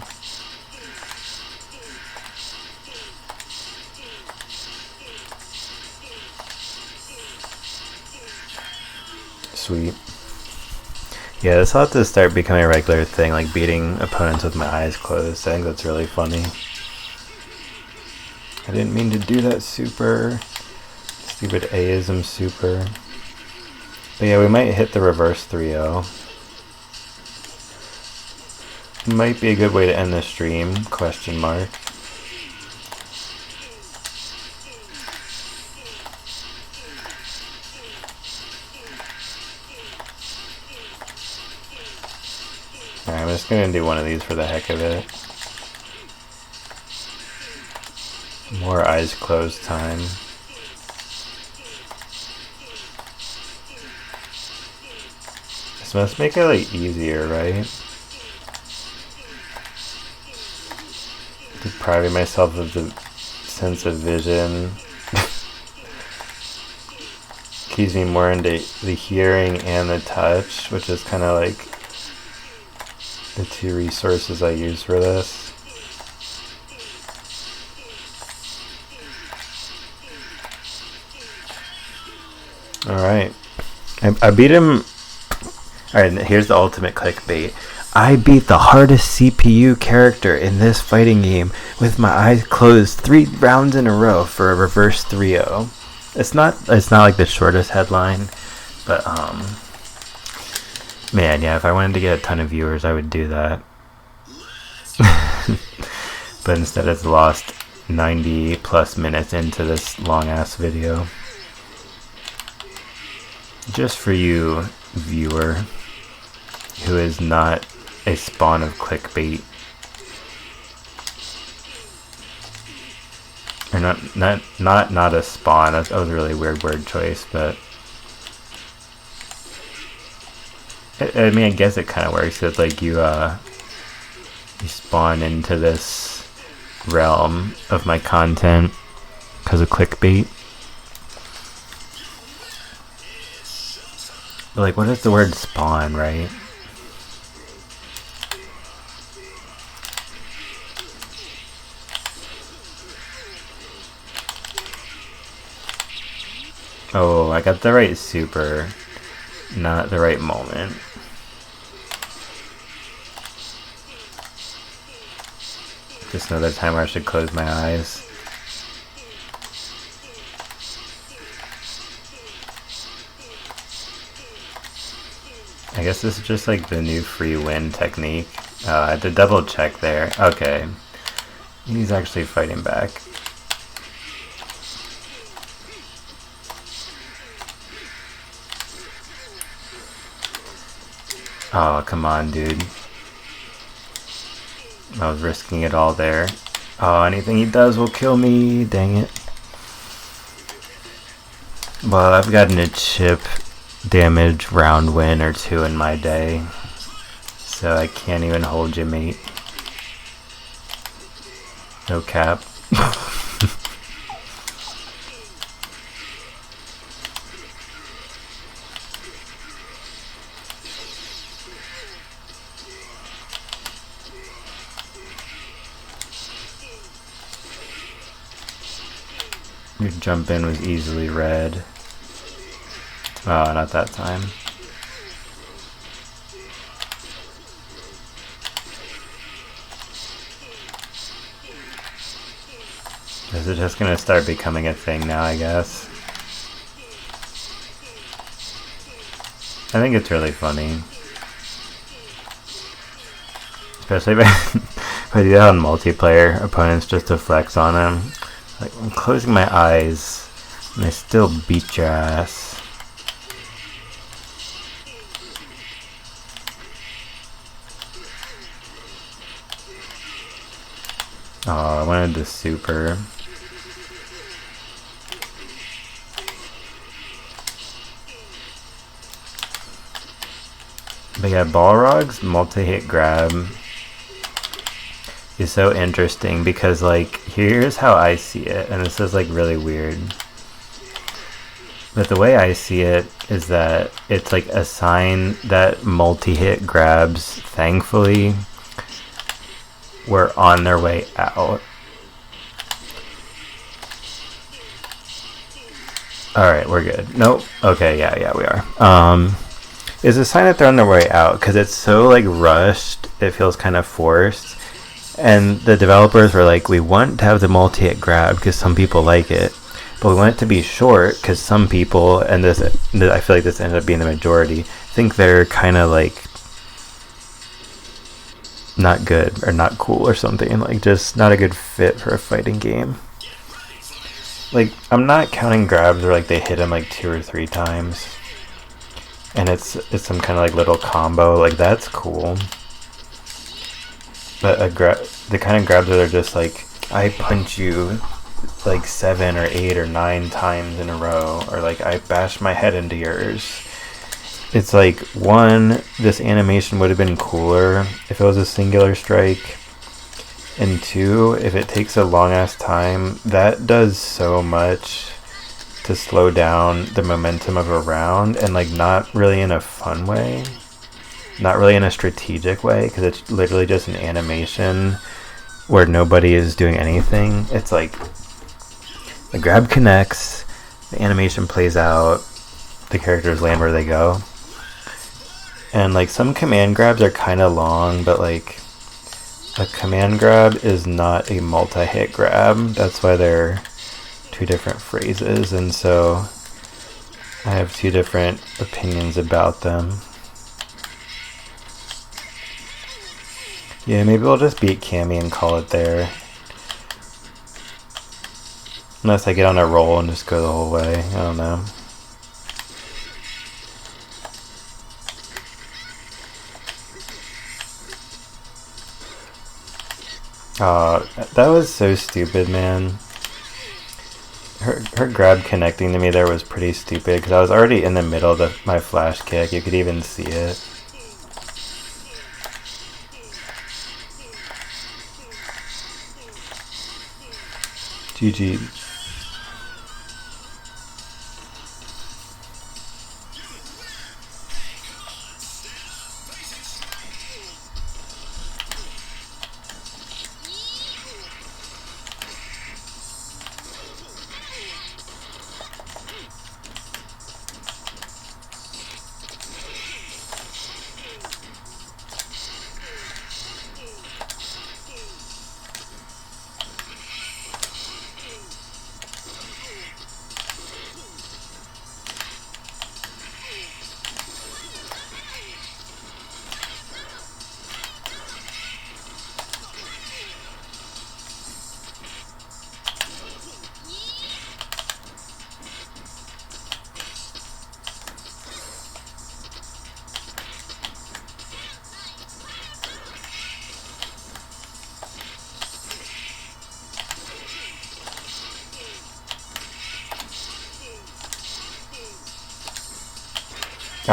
Sweet. Yeah, this will have to start becoming a regular thing, like beating opponents with my eyes closed. I think that's really funny. I didn't mean to do that, super. Stupid aism, super. But yeah, we might hit the reverse 3-0. Might be a good way to end the stream, question mark. Alright, I'm just gonna do one of these for the heck of it. More eyes closed time. This must make it like easier, right? Depriving myself of the sense of vision. Keeps me more into the hearing and the touch, which is kind of like the two resources I use for this. Alright. I beat him. Alright, here's the ultimate clickbait. I beat the hardest CPU character in this fighting game with my eyes closed 3 rounds in a row for a reverse 3-0. It's not like the shortest headline, but man, yeah, if I wanted to get a ton of viewers, I would do that. But instead it's lost 90 plus minutes into this long ass video. Just for you, viewer, who is not a spawn of clickbait. Or not a spawn. That was a really weird word choice, but I mean, I guess it kind of works. It's like you spawn into this realm of my content because of clickbait. But like, what is the word spawn, right? Oh, I got the right super, not the right moment. Just another time where I should close my eyes. I guess this is just like the new free win technique. I had to double check there. Okay. He's actually fighting back. Oh, come on, dude. I was risking it all there. Oh, anything he does will kill me. Dang it. Well, I've gotten a chip damage round win or 2 in my day. So I can't even hold you, mate. No cap. Your jump in was easily read. Oh, not that time. Is it just gonna start becoming a thing now, I guess? I think it's really funny. Especially if I do that on multiplayer, opponents just to flex on them. Like, I'm closing my eyes, and I still beat your ass. Oh, I wanted the super. But yeah, Balrog's multi-hit grab is so interesting because, like, here's how I see it, and this is like really weird. But the way I see it is that it's like a sign that multi-hit grabs, thankfully, were on their way out. Alright, we're good. Nope. Okay, yeah, we are. Is a sign that they're on their way out because it's so like rushed, it feels kind of forced. And the developers were like, we want to have the multi-hit grab because some people like it, but we want it to be short because some people, and this I feel like this ended up being the majority, think they're kind of like not good or not cool or something, like just not a good fit for a fighting game. Like, I'm not counting grabs where like they hit him like 2 or 3 times and it's some kind of like little combo, like that's cool. But the kind of grabs that are just like, I punch you like 7 or 8 or 9 times in a row, or like I bash my head into yours. It's like, one, this animation would have been cooler if it was a singular strike, and 2, if it takes a long ass time, that does so much to slow down the momentum of a round, and like not really in a fun way, not really in a strategic way, because it's literally just an animation where nobody is doing anything. It's like the grab connects, the animation plays out, the characters land where they go. And like some command grabs are kind of long, but like a command grab is not a multi-hit grab. That's why they're 2 different phrases, and so I have 2 different opinions about them. Yeah, maybe we'll just beat Cammy and call it there. Unless I get on a roll and just go the whole way. I don't know. That was so stupid, man. Her grab connecting to me there was pretty stupid because I was already in the middle of my flash kick. You could even see it. GG.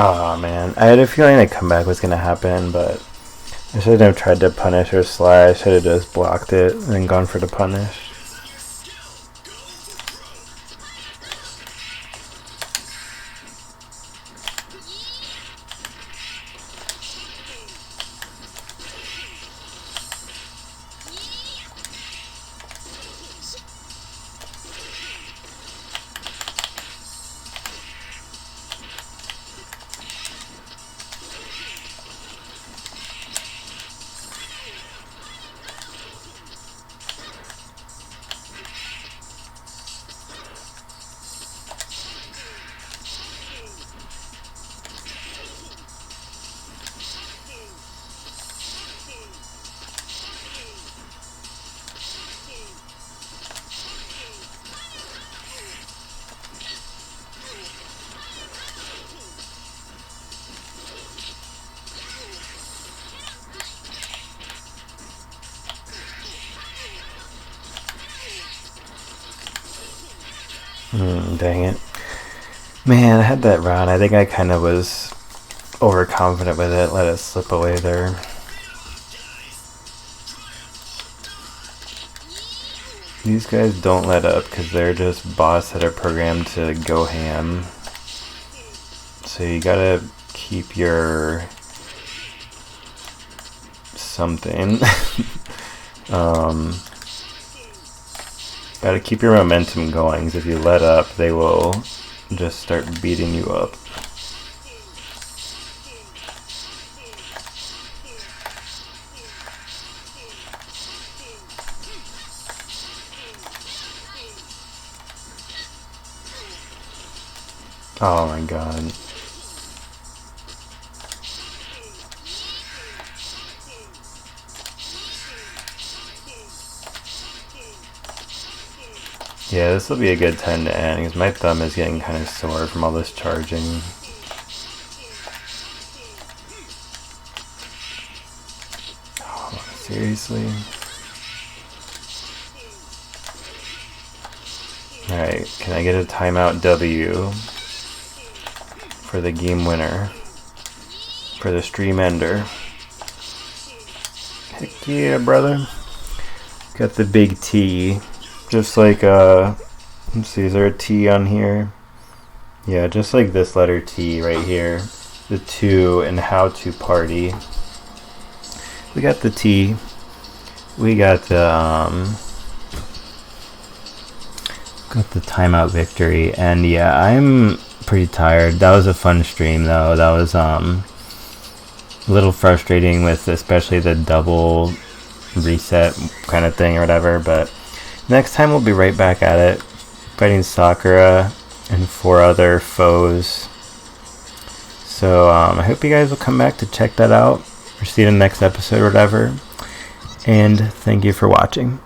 Oh man, I had a feeling a comeback was going to happen, but I shouldn't have tried to punish or slash. I should have just blocked it and gone for the punish. Dang it. Man, I had that round. I think I kind of was overconfident with it. Let it slip away there. These guys don't let up because they're just bots that are programmed to go ham. So you gotta keep your something. Gotta keep your momentum going, because if you let up, they will just start beating you up. Oh my god. Yeah, this will be a good time to end, because my thumb is getting kind of sore from all this charging. Oh, seriously? Alright, can I get a timeout W for the game winner? For the stream ender? Heck yeah, brother. Got the big T. Just like, let's see, is there a T on here? Yeah, just like this letter T right here. The 2 and how to party. We got the T. We got the, got the timeout victory. And yeah, I'm pretty tired. That was a fun stream though. That was, a little frustrating with especially the double reset kind of thing or whatever, but next time we'll be right back at it, fighting Sakura and 4 other foes. So I hope you guys will come back to check that out or see the next episode or whatever. And thank you for watching.